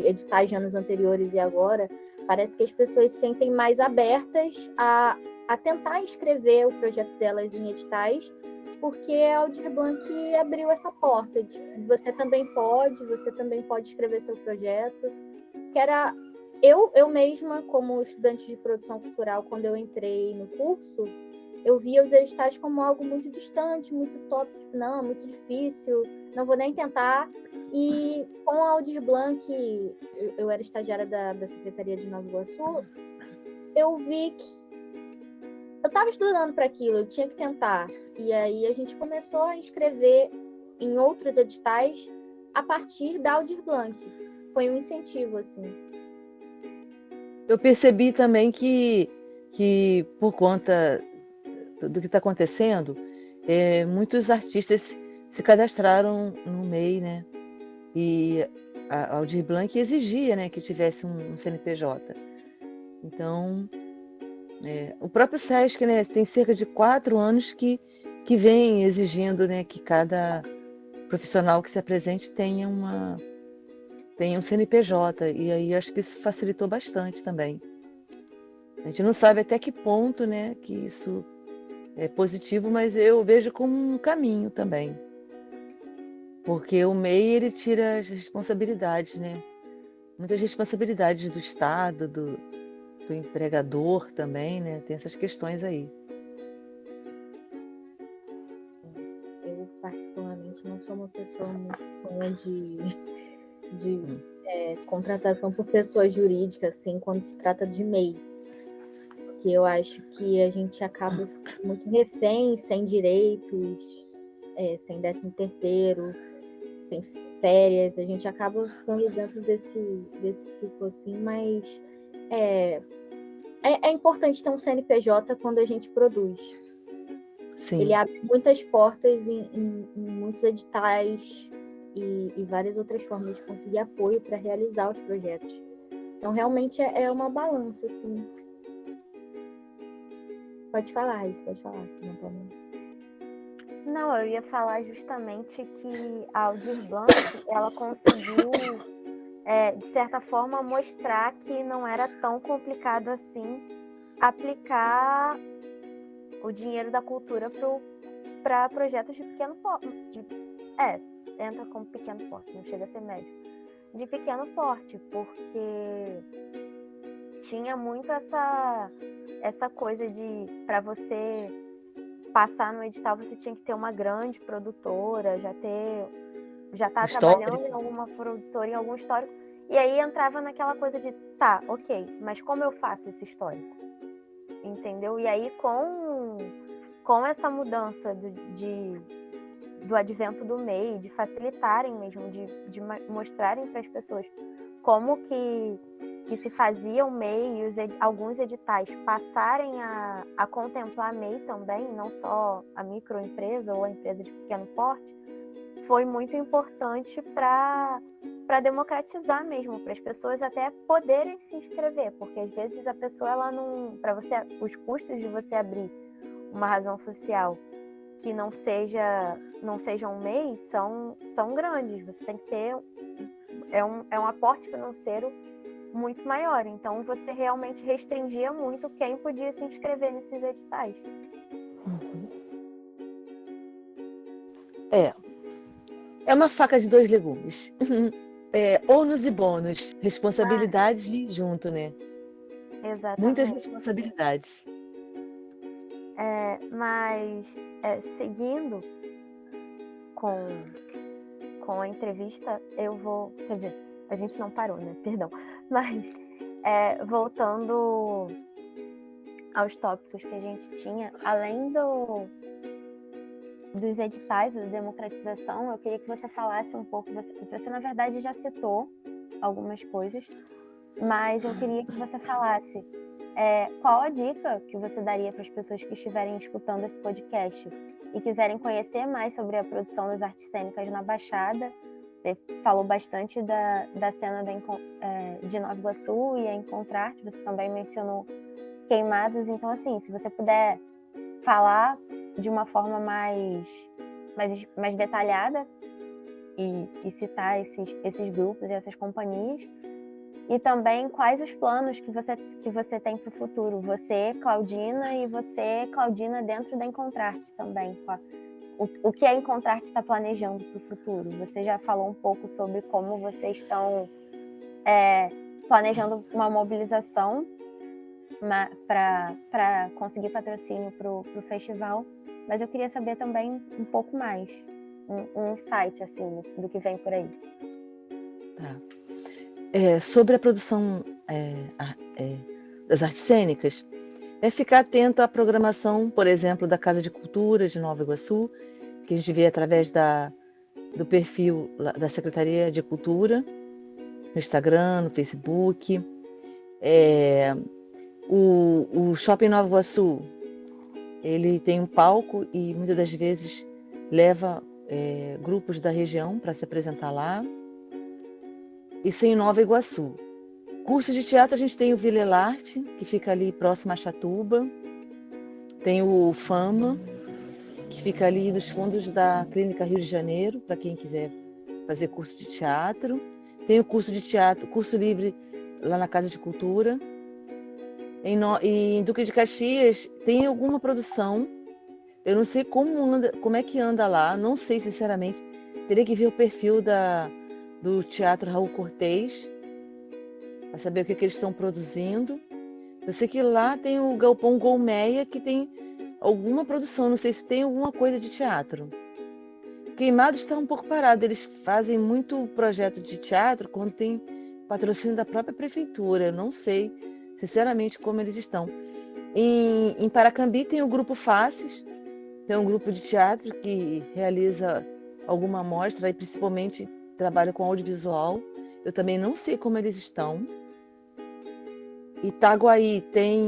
editais de anos anteriores e agora. Parece que as pessoas se sentem mais abertas a tentar inscrever o projeto delas em editais, porque a Aldir Blanc abriu essa porta de você também pode escrever seu projeto. Que era eu mesma, como estudante de produção cultural, quando eu entrei no curso, eu via os editais como algo muito distante, muito tópico, não, muito difícil, não vou nem tentar. E com a Aldir Blanc, eu era estagiária da Secretaria de Nova Iguaçu, eu vi que eu estava estudando para aquilo, eu tinha que tentar. E aí a gente começou a inscrever em outros editais a partir da Aldir Blanc. Foi um incentivo, assim. Eu percebi também que por conta do que está acontecendo, muitos artistas se cadastraram no MEI, né? E a Aldir Blanc exigia, né, que tivesse um CNPJ. Então, o próprio Sesc, né, tem cerca de 4 anos que vem exigindo, né, que cada profissional que se apresente tenha um CNPJ. E aí acho que isso facilitou bastante também. A gente não sabe até que ponto, né, que isso é positivo, mas eu vejo como um caminho também. Porque o MEI, ele tira as responsabilidades, né? Muitas responsabilidades do Estado, do empregador também, né? Tem essas questões aí. Eu, particularmente, não sou uma pessoa muito fã de contratação por pessoa jurídica, assim, quando se trata de MEI. Porque eu acho que a gente acaba ficando muito refém, sem direitos, sem 13º, sem férias, a gente acaba ficando dentro desse ciclo, assim, mas é importante ter um CNPJ quando a gente produz. Sim. Ele abre muitas portas em muitos editais e várias outras formas de conseguir apoio para realizar os projetos. Então, realmente é uma balança, assim. Pode falar, Raíssa, pode falar. Não, eu ia falar justamente que a Aldir Blanc, ela conseguiu, de certa forma, mostrar que não era tão complicado assim aplicar o dinheiro da cultura para projetos de pequeno porte. Entra como pequeno porte, não chega a ser médio. De pequeno porte, porque tinha muito essa coisa de, para você passar no edital, você tinha que ter uma grande produtora, já tá trabalhando em alguma produtora, em algum histórico, e aí entrava naquela coisa de, tá, ok, mas como eu faço esse histórico? Entendeu? E aí com essa mudança do advento do MEI, de facilitarem mesmo, de mostrarem para as pessoas como que se fazia o MEI e alguns editais passarem a contemplar MEI também, não só a microempresa ou a empresa de pequeno porte, foi muito importante para democratizar mesmo, para as pessoas até poderem se inscrever, porque às vezes a pessoa, ela não, os custos de você abrir uma razão social que não seja um MEI são grandes, você tem que ter um aporte financeiro muito maior, então você realmente restringia muito quem podia se inscrever nesses editais. É uma faca de 2 legumes. Ônus e bônus, responsabilidade junto, né? Exatamente. Muitas responsabilidades. Mas seguindo com a entrevista, eu vou, quer dizer, a gente não parou, né? Perdão. Mas voltando aos tópicos que a gente tinha, além dos editais, da democratização, eu queria que você falasse um pouco, você na verdade já citou algumas coisas, mas eu queria que você falasse qual a dica que você daria para as pessoas que estiverem escutando esse podcast e quiserem conhecer mais sobre a produção das artes cênicas na Baixada. Você falou bastante da cena de Nova Iguaçu e a Encontrarte, você também mencionou Queimados. Então, assim, se você puder falar de uma forma mais detalhada e citar esses grupos e essas companhias. E também quais os planos que você tem para o futuro. Você, Claudina, e você, Claudina, dentro da Encontrarte também. O que a Encontrarte está planejando para o futuro? Você já falou um pouco sobre como vocês estão planejando uma mobilização para conseguir patrocínio para o festival, mas eu queria saber também um pouco mais, um insight assim, do que vem por aí. Tá. Sobre a produção das artes cênicas, ficar atento à programação, por exemplo, da Casa de Cultura de Nova Iguaçu, que a gente vê através do perfil da Secretaria de Cultura, no Instagram, no Facebook. O Shopping Nova Iguaçu, ele tem um palco e muitas das vezes leva grupos da região para se apresentar lá. Isso em Nova Iguaçu. Curso de teatro, a gente tem o Vila Elarte, que fica ali próximo a Chatuba. Tem o Fama, que fica ali nos fundos da Clínica Rio de Janeiro, para quem quiser fazer curso de teatro. Tem o curso de teatro, curso livre lá na Casa de Cultura. Em Duque de Caxias tem alguma produção. Eu não sei como é que anda lá, não sei sinceramente. Teria que ver o perfil do Teatro Raul Cortez para saber o que eles estão produzindo. Eu sei que lá tem o Galpão Golmeia, que tem alguma produção, não sei se tem alguma coisa de teatro. Queimados está um pouco parado, eles fazem muito projeto de teatro quando tem patrocínio da própria prefeitura. Eu não sei sinceramente como eles estão. Em Paracambi tem o Grupo Faces, tem um grupo de teatro que realiza alguma amostra, e principalmente trabalha com audiovisual. Eu também não sei como eles estão. Itaguaí tem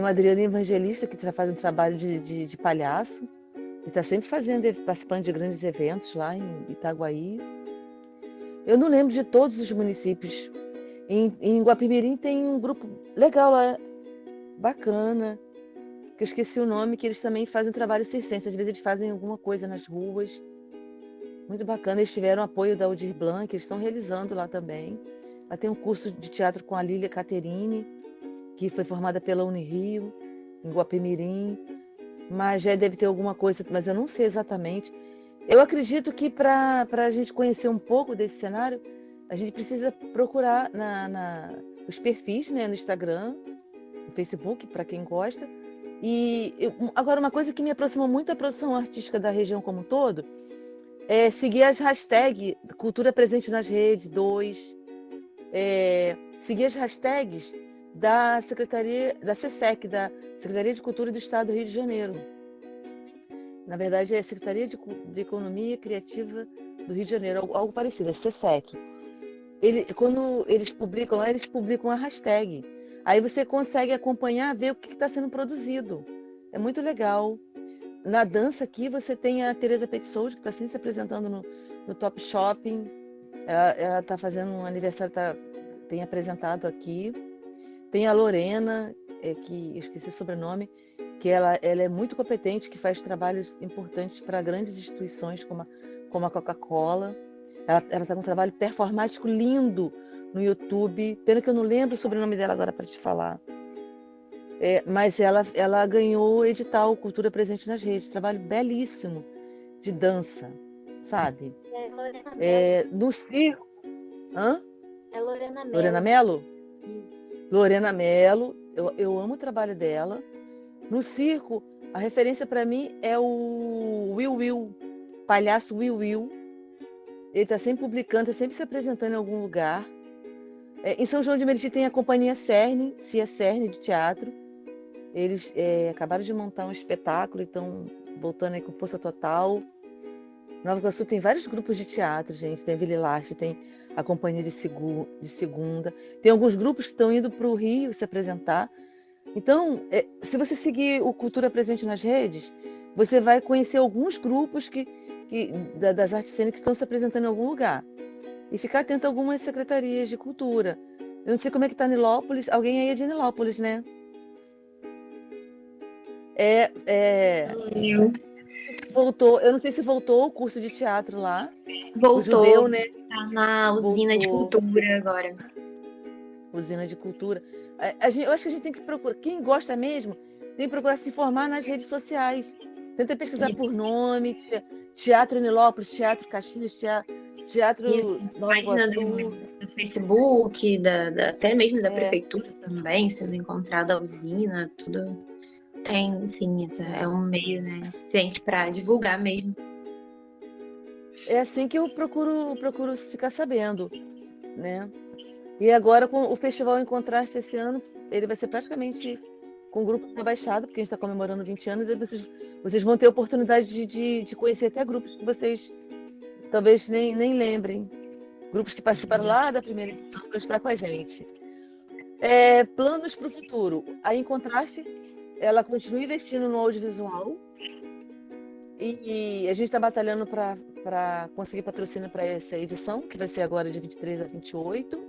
o Adriano Evangelista, que faz um trabalho de palhaço. Ele está sempre participando de grandes eventos lá em Itaguaí. Eu não lembro de todos os municípios. Em Guapimirim tem um grupo legal lá, bacana, que eu esqueci o nome, que eles também fazem trabalho circense. Às vezes eles fazem alguma coisa nas ruas. Muito bacana. Eles tiveram apoio da Aldir Blanc, eles estão realizando lá também. Lá tem um curso de teatro com a Lília Caterine, que foi formada pela Unirio, em Guapimirim. Mas já deve ter alguma coisa, mas eu não sei exatamente. Eu acredito que para a gente conhecer um pouco desse cenário, a gente precisa procurar os perfis, né, no Instagram, no Facebook, para quem gosta. Agora, uma coisa que me aproxima muito da produção artística da região como um todo é seguir as hashtags Cultura Presente nas Redes, seguir as hashtags da Secretaria, da SESEC, da Secretaria de Cultura do Estado do Rio de Janeiro. Na verdade, é a Secretaria de Economia Criativa do Rio de Janeiro, algo parecido, é SESEC. Quando eles publicam lá, eles publicam a hashtag. Aí você consegue acompanhar, ver o que está sendo produzido. É muito legal. Na dança aqui, você tem a Tereza Petsold, que está sempre se apresentando no Top Shopping. Ela está fazendo um aniversário, tem apresentado aqui. Tem a Lorena, que eu esqueci o sobrenome, que ela é muito competente, que faz trabalhos importantes para grandes instituições como a Coca-Cola. Ela está com um trabalho performático lindo no YouTube. Pena que eu não lembro o sobrenome dela agora para te falar. Mas ela ganhou o edital Cultura Presente nas Redes. Trabalho belíssimo de dança, sabe? Lorena Mello. No circo. Hã? É Lorena Mello. Lorena Mello? Isso. Lorena Mello. Eu amo o trabalho dela. No circo, a referência para mim é o Will, palhaço Will. Ele está sempre publicando, está sempre se apresentando em algum lugar. Em São João de Meriti tem a companhia Cerne, Cia Cerne, de teatro. Eles acabaram de montar um espetáculo e estão voltando aí com força total. Nova Iguaçu tem vários grupos de teatro, gente. Tem Vila Elarte, tem a companhia de segunda. Tem alguns grupos que estão indo para o Rio se apresentar. Então, se você seguir o Cultura Presente nas Redes, você vai conhecer alguns grupos das artes cênicas que estão se apresentando em algum lugar. E ficar atento a algumas secretarias de cultura. Eu não sei como é que tá Nilópolis. Alguém aí é de Nilópolis, né? Voltou. Eu não sei se voltou o curso de teatro lá. O Voltou, judeu, né? tá na usina de Voltou. cultura agora. Usina de cultura. Eu acho que a gente tem que procurar. Quem gosta mesmo, tem que procurar se informar nas redes sociais. Tenta pesquisar por nome. Teatro Nilópolis, Teatro Caxias, Teatro Nova Página Iguaçu. do Facebook, até mesmo da prefeitura também, sendo encontrada a usina, tudo. Tem, sim, é um meio, né, eficiente para divulgar mesmo. É assim que eu procuro ficar sabendo, né? E agora com o Festival Em Contraste esse ano, ele vai ser praticamente com o grupo da Baixada, porque a gente está comemorando 20 anos, e vocês vão ter a oportunidade de conhecer até grupos que vocês talvez nem lembrem. Grupos que participaram lá da primeira edição para estar com a gente. Planos para o futuro. A Em Contraste, ela continua investindo no audiovisual e a gente está batalhando para conseguir patrocínio para essa edição, que vai ser agora de 23 a 28.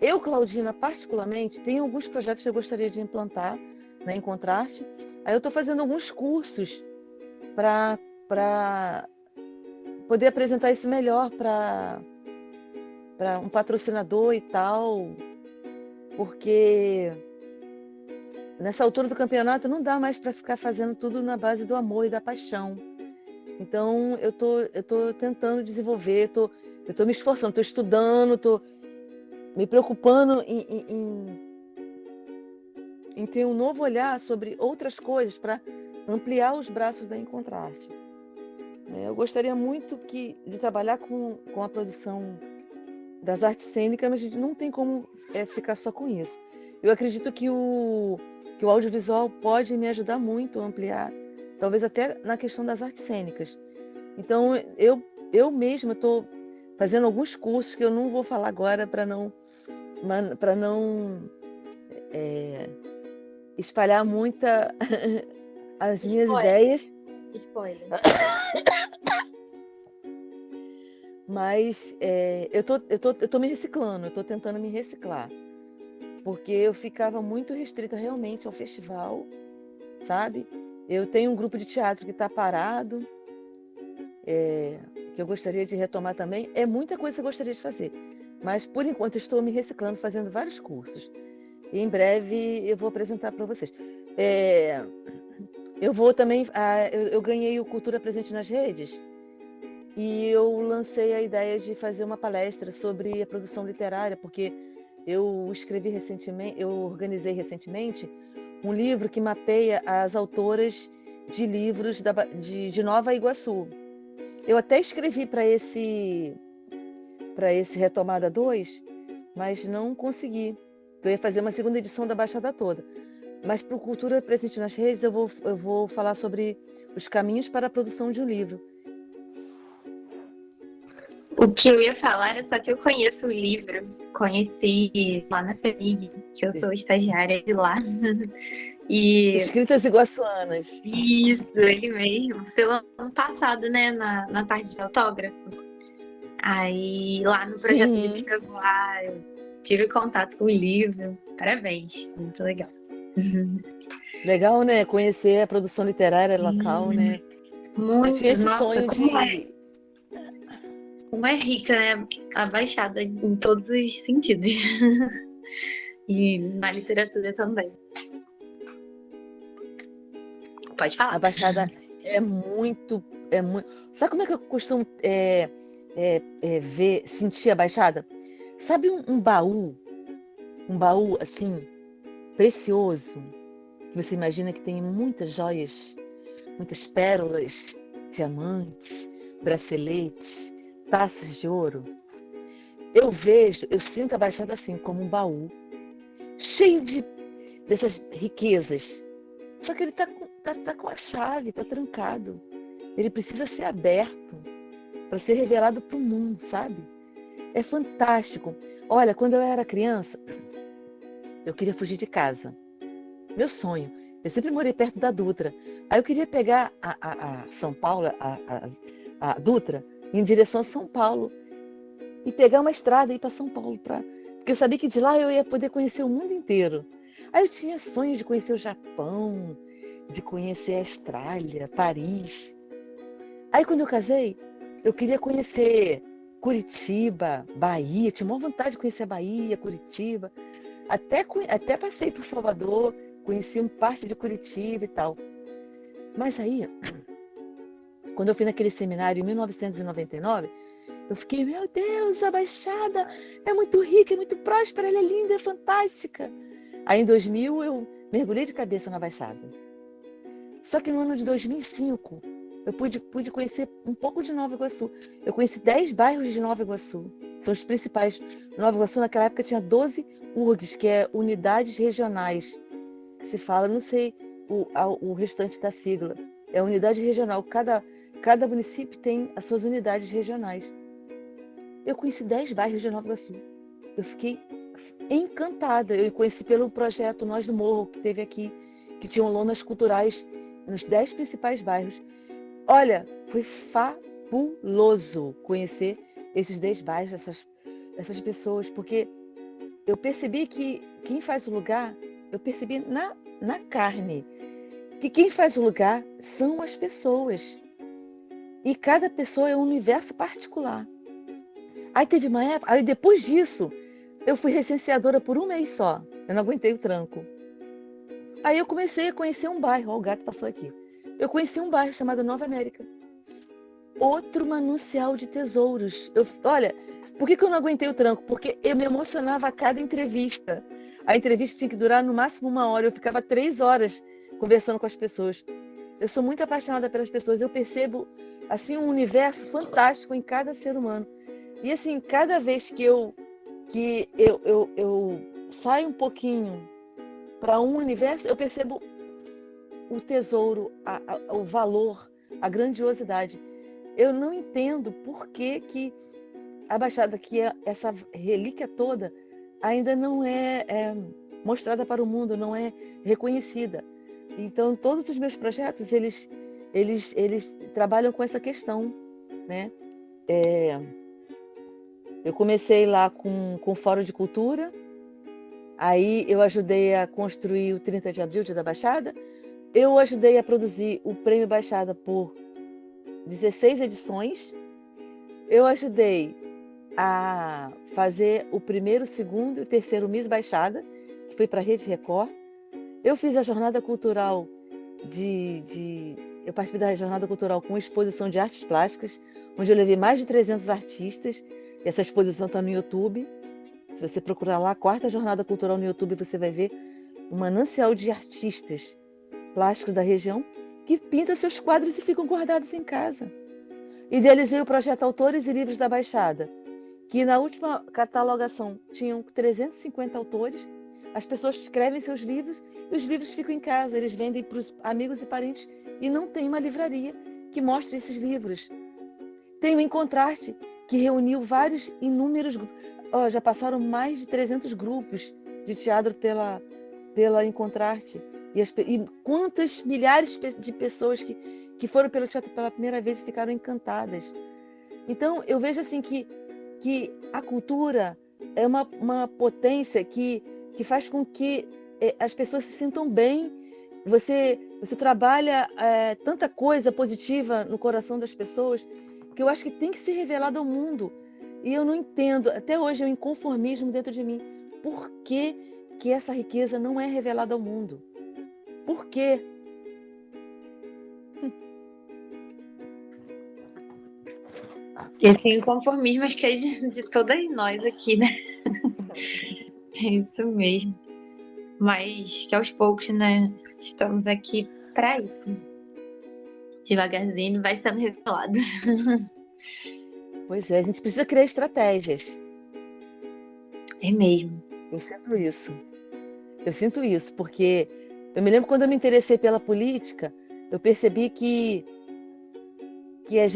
Eu, Claudina, particularmente, tenho alguns projetos que eu gostaria de implantar na Em Contraste. Aí eu estou fazendo alguns cursos para poder apresentar isso melhor para um patrocinador e tal, porque nessa altura do campeonato não dá mais para ficar fazendo tudo na base do amor e da paixão. Então eu tô tentando desenvolver, eu tô me esforçando, tô estudando, tô me preocupando em ter um novo olhar sobre outras coisas para ampliar os braços da Em Contraste. Eu gostaria muito de trabalhar com a produção das artes cênicas, mas a gente não tem como ficar só com isso. Eu acredito que o audiovisual pode me ajudar muito a ampliar, talvez até na questão das artes cênicas. Então, eu mesma estou fazendo alguns cursos que eu não vou falar agora para não espalhar muita as minhas ideias. Spoiler. Mas eu tô me reciclando, eu estou tentando me reciclar. Porque eu ficava muito restrita realmente ao festival, sabe? Eu tenho um grupo de teatro que está parado, que eu gostaria de retomar também. É muita coisa que eu gostaria de fazer. Mas, por enquanto, eu estou me reciclando, fazendo vários cursos. E em breve eu vou apresentar para vocês. Eu vou também... eu ganhei o Cultura Presente nas Redes e eu lancei a ideia de fazer uma palestra sobre a produção literária, porque eu organizei recentemente um livro que mapeia as autoras de livros de Nova Iguaçu. Eu até escrevi para esse Retomada 2, mas não consegui. Eu ia fazer uma segunda edição da Baixada toda. Mas para o Cultura Presente nas Redes eu vou falar sobre os caminhos para a produção de um livro. O que eu ia falar é só que eu conheço o livro, conheci lá na FEMIG, que eu sou estagiária de lá. E... Escritas Iguaçuanas. Isso, ele mesmo. Seu ano passado, né, na tarde de autógrafo. Aí, lá no projeto de vestibular, eu tive contato com o livro. Parabéns, muito legal. Legal, né? Conhecer a produção literária local, né? Muito, eu tinha esse sonho Como é rica, né? A Baixada em todos os sentidos. E na literatura também. Pode falar. A Baixada é muito. Sabe como é que eu costumo sentir a Baixada? Sabe um baú assim, precioso, que você imagina que tem muitas joias, muitas pérolas, diamantes, braceletes, taças de ouro? Eu sinto a Baixada assim, como um baú, cheio dessas riquezas. Só que ele tá com a chave, tá trancado. Ele precisa ser aberto para ser revelado para o mundo, sabe? É fantástico. Olha, quando eu era criança, eu queria fugir de casa. Meu sonho. Eu sempre morei perto da Dutra. Aí eu queria pegar a São Paulo, a Dutra, em direção a São Paulo. E pegar uma estrada e ir para São Paulo, para porque eu sabia que de lá eu ia poder conhecer o mundo inteiro. Aí eu tinha sonhos de conhecer o Japão, de conhecer a Austrália, Paris. Aí quando eu casei, eu queria conhecer Curitiba, Bahia, tinha maior vontade de conhecer a Bahia, Curitiba. Até passei por Salvador, conheci parte de Curitiba e tal. Mas aí, quando eu fui naquele seminário em 1999, eu fiquei, meu Deus, a Baixada é muito rica, é muito próspera, ela é linda, é fantástica. Aí em 2000 eu mergulhei de cabeça na Baixada. Só que no ano de 2005, eu pude conhecer um pouco de Nova Iguaçu. Eu conheci 10 bairros de Nova Iguaçu. São os principais. Nova Iguaçu, naquela época, tinha 12 URGs, que é unidades regionais. Que se fala, não sei o restante da sigla. É unidade regional. Cada município tem as suas unidades regionais. Eu conheci 10 bairros de Nova Iguaçu. Eu fiquei encantada. Eu conheci pelo projeto Nós do Morro, que teve aqui, que tinham lonas culturais nos 10 principais bairros. Olha, foi fabuloso conhecer esses 10 bairros, essas pessoas, porque eu percebi que quem faz o lugar, eu percebi na carne, que quem faz o lugar são as pessoas. E cada pessoa é um universo particular. Aí teve uma época, aí depois disso, eu fui recenseadora por um mês só. Eu não aguentei o tranco. Aí eu comecei a conhecer um bairro. Ó, o gato passou aqui. Eu conheci um bairro chamado Nova América. Outro manancial de tesouros. Olha, por que eu não aguentei o tranco? Porque eu me emocionava a cada entrevista. A entrevista tinha que durar no máximo 1 hora. Eu ficava 3 horas conversando com as pessoas. Eu sou muito apaixonada pelas pessoas. Eu percebo assim um universo fantástico em cada ser humano. E assim, cada vez que eu saio um pouquinho para um universo, eu percebo o tesouro, o valor, a grandiosidade. Eu não entendo por que a Baixada, que é essa relíquia toda, ainda não é mostrada para o mundo, não é reconhecida. Então, todos os meus projetos, eles trabalham com essa questão, né? Eu comecei lá com o Fórum de Cultura, aí eu ajudei a construir o 30 de abril, Dia da Baixada. Eu ajudei a produzir o Prêmio Baixada por 16 edições. Eu ajudei a fazer o primeiro, segundo e o terceiro Miss Baixada, que foi para a Rede Record. Eu fiz a jornada cultural eu participei da jornada cultural com exposição de artes plásticas, onde eu levei mais de 300 artistas. E essa exposição está no YouTube. Se você procurar lá, 4ª Jornada Cultural no YouTube, você vai ver um manancial de artistas plásticos da região que pintam seus quadros e ficam guardados em casa. Idealizei o projeto Autores e Livros da Baixada, que na última catalogação tinham 350 autores. As pessoas escrevem seus livros e os livros ficam em casa. Eles vendem para os amigos e parentes e não tem uma livraria que mostre esses livros. Tem o Encontrarte, que reuniu inúmeros grupos. Já passaram mais de 300 grupos de teatro pela Encontrarte. E quantas milhares de pessoas que foram pelo teatro pela primeira vez e ficaram encantadas. Então, eu vejo assim que a cultura é uma potência que faz com que as pessoas se sintam bem. Você trabalha tanta coisa positiva no coração das pessoas que eu acho que tem que ser revelado ao mundo. E eu não entendo, até hoje, o inconformismo dentro de mim. Por que essa riqueza não é revelada ao mundo? Por quê? Esse inconformismo acho que é de todas nós aqui, né? É isso mesmo. Mas que aos poucos, né? Estamos aqui para isso. Devagarzinho vai sendo revelado. Pois é, a gente precisa criar estratégias. É mesmo. Eu sinto isso, porque eu me lembro quando eu me interessei pela política, eu percebi que a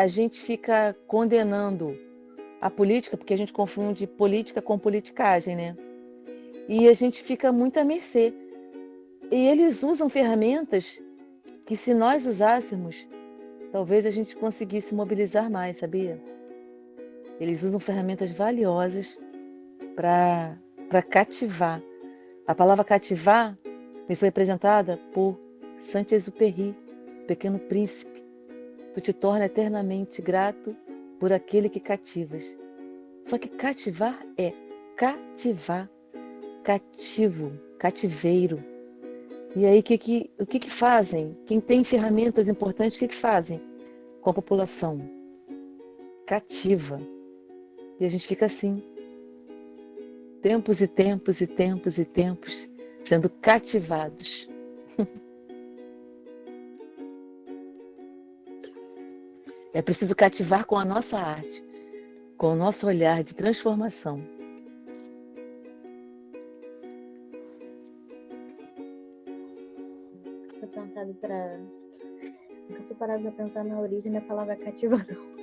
gente fica condenando a política, porque a gente confunde política com politicagem, né? E a gente fica muito à mercê. E eles usam ferramentas que, se nós usássemos, talvez a gente conseguisse mobilizar mais, sabia? Eles usam ferramentas valiosas para cativar. A palavra cativar me foi apresentada por Saint-Exupéry, Pequeno Príncipe. Tu te torna eternamente grato por aquele que cativas. Só que cativar é cativar, cativo, cativeiro. E aí, o que fazem? Quem tem ferramentas importantes, o que fazem com a população? Cativa. E a gente fica assim, tempos e tempos e tempos e tempos, sendo cativados. É preciso cativar com a nossa arte, com o nosso olhar de transformação. Nunca tinha parado pra pensar na origem da palavra cativa, não.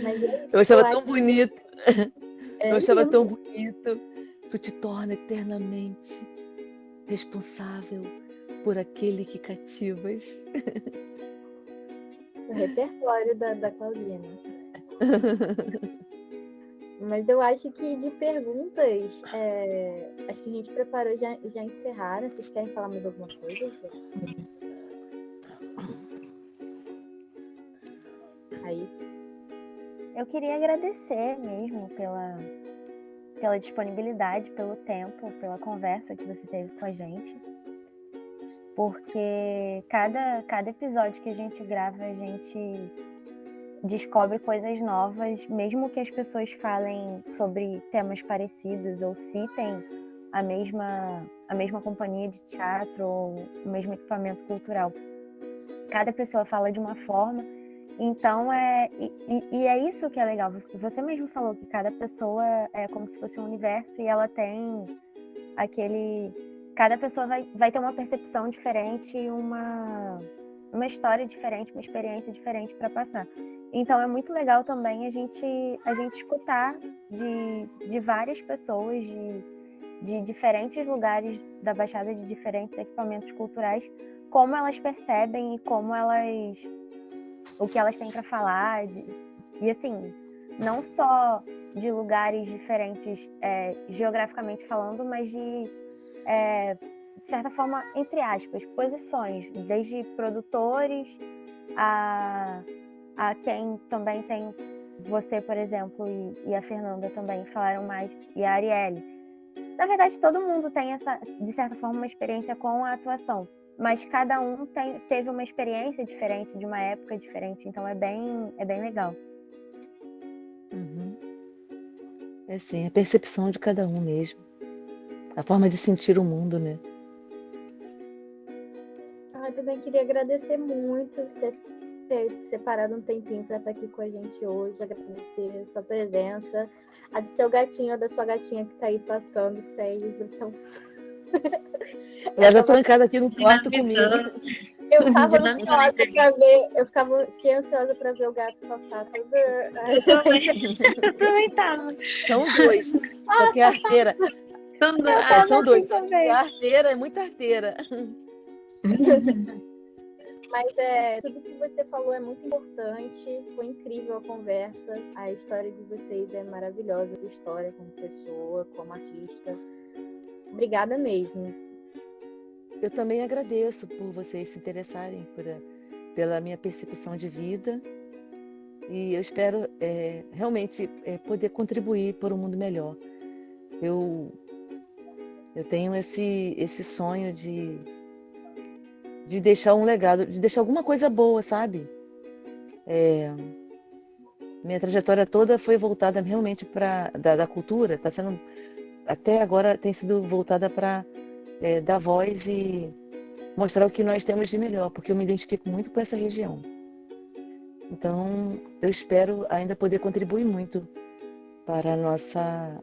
Mas Eu achava acho tão bonito. É Eu achava lindo. tão bonito. Tu te torna eternamente responsável por aquele que cativas. O repertório da Claudina. Mas eu acho que de perguntas, acho que a gente preparou, já encerraram. Vocês querem falar mais alguma coisa? Raíssa? Eu queria agradecer mesmo pela disponibilidade, pelo tempo, pela conversa que você teve com a gente. Porque cada episódio que a gente grava, a gente descobre coisas novas, mesmo que as pessoas falem sobre temas parecidos ou citem a mesma companhia de teatro ou o mesmo equipamento cultural. Cada pessoa fala de uma forma, então é isso que é legal. Você mesmo falou que cada pessoa é como se fosse um universo e ela tem cada pessoa vai ter uma percepção diferente, uma história diferente, uma experiência diferente para passar. Então é muito legal também a gente escutar de várias pessoas de diferentes lugares da Baixada, de diferentes equipamentos culturais, como elas percebem e o que elas têm para falar. E assim, não só de lugares diferentes geograficamente falando, mas de certa forma, entre aspas, posições, desde produtores a quem também tem você, por exemplo, e a Fernanda também falaram mais, e a Arielle. Na verdade, todo mundo tem de certa forma, uma experiência com a atuação, mas cada um teve uma experiência diferente, de uma época diferente, então é bem legal. Uhum. É assim, a percepção de cada um mesmo. A forma de sentir o mundo, né? Eu também queria agradecer muito você ter separado um tempinho para estar aqui com a gente hoje, agradecer a sua presença, a do seu gatinho, a da sua gatinha que está aí passando sempre. Então... Ela já trancada aqui no quarto comigo. Eu estava ansiosa para ver, fiquei ansiosa para ver o gato passar. Eu também tava. São dois, só que a arteira. São dois, só que a arteira é muita arteira. Mas tudo que você falou é muito importante, foi incrível a conversa, a história de vocês é maravilhosa, a sua história como pessoa, como artista. Obrigada mesmo. Eu também agradeço por vocês se interessarem pela minha percepção de vida e eu espero realmente poder contribuir por um mundo melhor. Eu tenho esse sonho de deixar um legado, de deixar alguma coisa boa, sabe? Minha trajetória toda foi voltada realmente da cultura, está sendo, até agora tem sido voltada para dar voz e mostrar o que nós temos de melhor, porque eu me identifico muito com essa região. Então, eu espero ainda poder contribuir muito para a nossa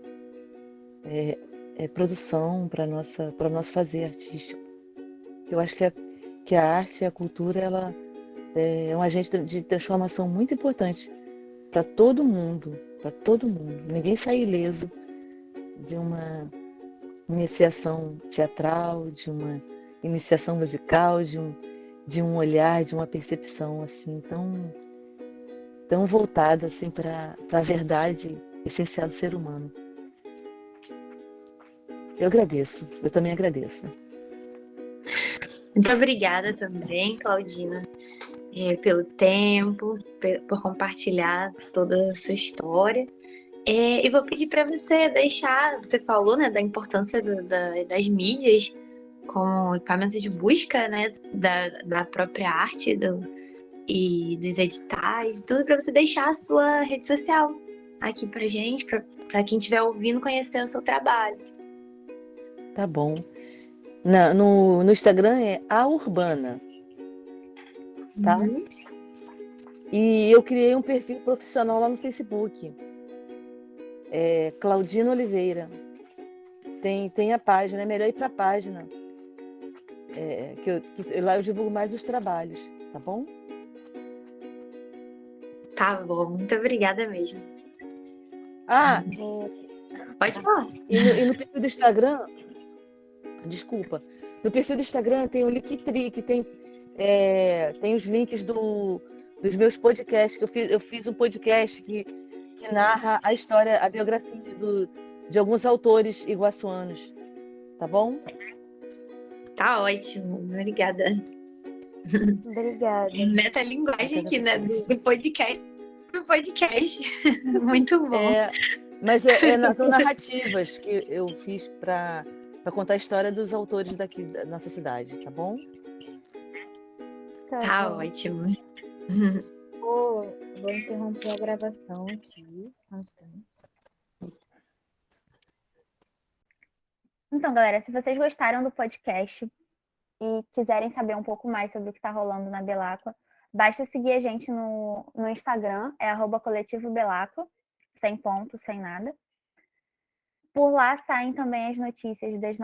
produção, para o nosso fazer artístico. Eu acho que a arte e a cultura ela é um agente de transformação muito importante para todo mundo, para todo mundo. Ninguém sai ileso de uma iniciação teatral, de uma iniciação musical, de um olhar, de uma percepção assim. Então, tão voltada assim para a verdade essencial do ser humano. Eu agradeço, eu também agradeço. Muito obrigada também, Claudina, pelo tempo, por compartilhar toda a sua história. E vou pedir para você deixar, você falou, né, da importância das mídias como equipamentos de busca, né, da própria arte e dos editais, tudo, para você deixar a sua rede social aqui pra gente, para quem estiver ouvindo conhecer o seu trabalho. Tá bom. No Instagram é a Urbana, tá? Uhum. E eu criei um perfil profissional lá no Facebook. Claudina Oliveira. Tem a página, é melhor ir para a página. Lá eu divulgo mais os trabalhos, tá bom? Tá bom, muito obrigada mesmo. Pode falar. E no perfil do Instagram, desculpa, no perfil do Instagram tem o Linktree, que tem os links dos meus podcasts, que eu fiz um podcast que narra a história, a biografia de alguns autores iguaçuanos, tá bom? Tá ótimo, obrigada. Obrigada. Metalinguagem aqui, né, do podcast. Muito bom. Mas são narrativas que eu fiz para contar a história dos autores daqui da nossa cidade, tá bom? Tá ótimo. Vou interromper a gravação aqui. Então, galera, se vocês gostaram do podcast e quiserem saber um pouco mais sobre o que está rolando na Belacqua, basta seguir a gente no Instagram, @coletivo_belacqua, sem ponto, sem nada. Por lá saem também as notícias das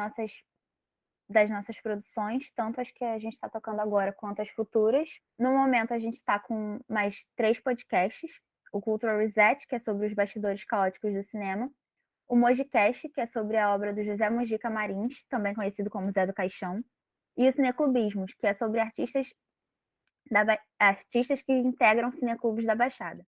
nossas produções, tanto as que a gente está tocando agora quanto as futuras. No momento, a gente está com mais 3 podcasts. O Cultural Reset, que é sobre os bastidores caóticos do cinema. O Mojicast, que é sobre a obra do José Mojica Marins, também conhecido como Zé do Caixão. E o Cineclubismos, que é sobre artistas que integram cineclubes da Baixada.